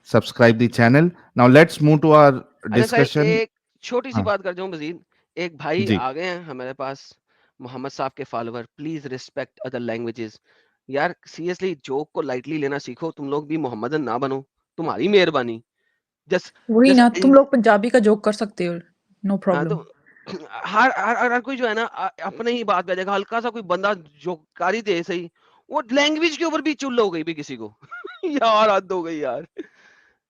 subscribe the channel. Now let's move to our अच्छा साहिल, डिस्कशन। एक छोटी सी हाँ बात कर जाऊं मजीद। एक भाई जी। आ गए हैं हमारे पास, मोहम्मद साहब के follower, please respect other languages. यार सीरियसली जोक को लाइटली लेना सीखो, तुम लोग भी मोहम्मदन ना बनो, तुम्हारी मेहरबानी। जस्ट वही ना, तुम जस्ट लोग पंजाबी का जोक कर सकते हो, नो तो प्रॉब्लम। हर कोई जो है ना अपने ही बात भेजेगा, हल्का सा कोई बंदा जो कारी दे सही, वो लैंग्वेज के ऊपर भी चुल हो गई भी किसी को। यार हद हो गई यार।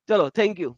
चलो, थैंक यू।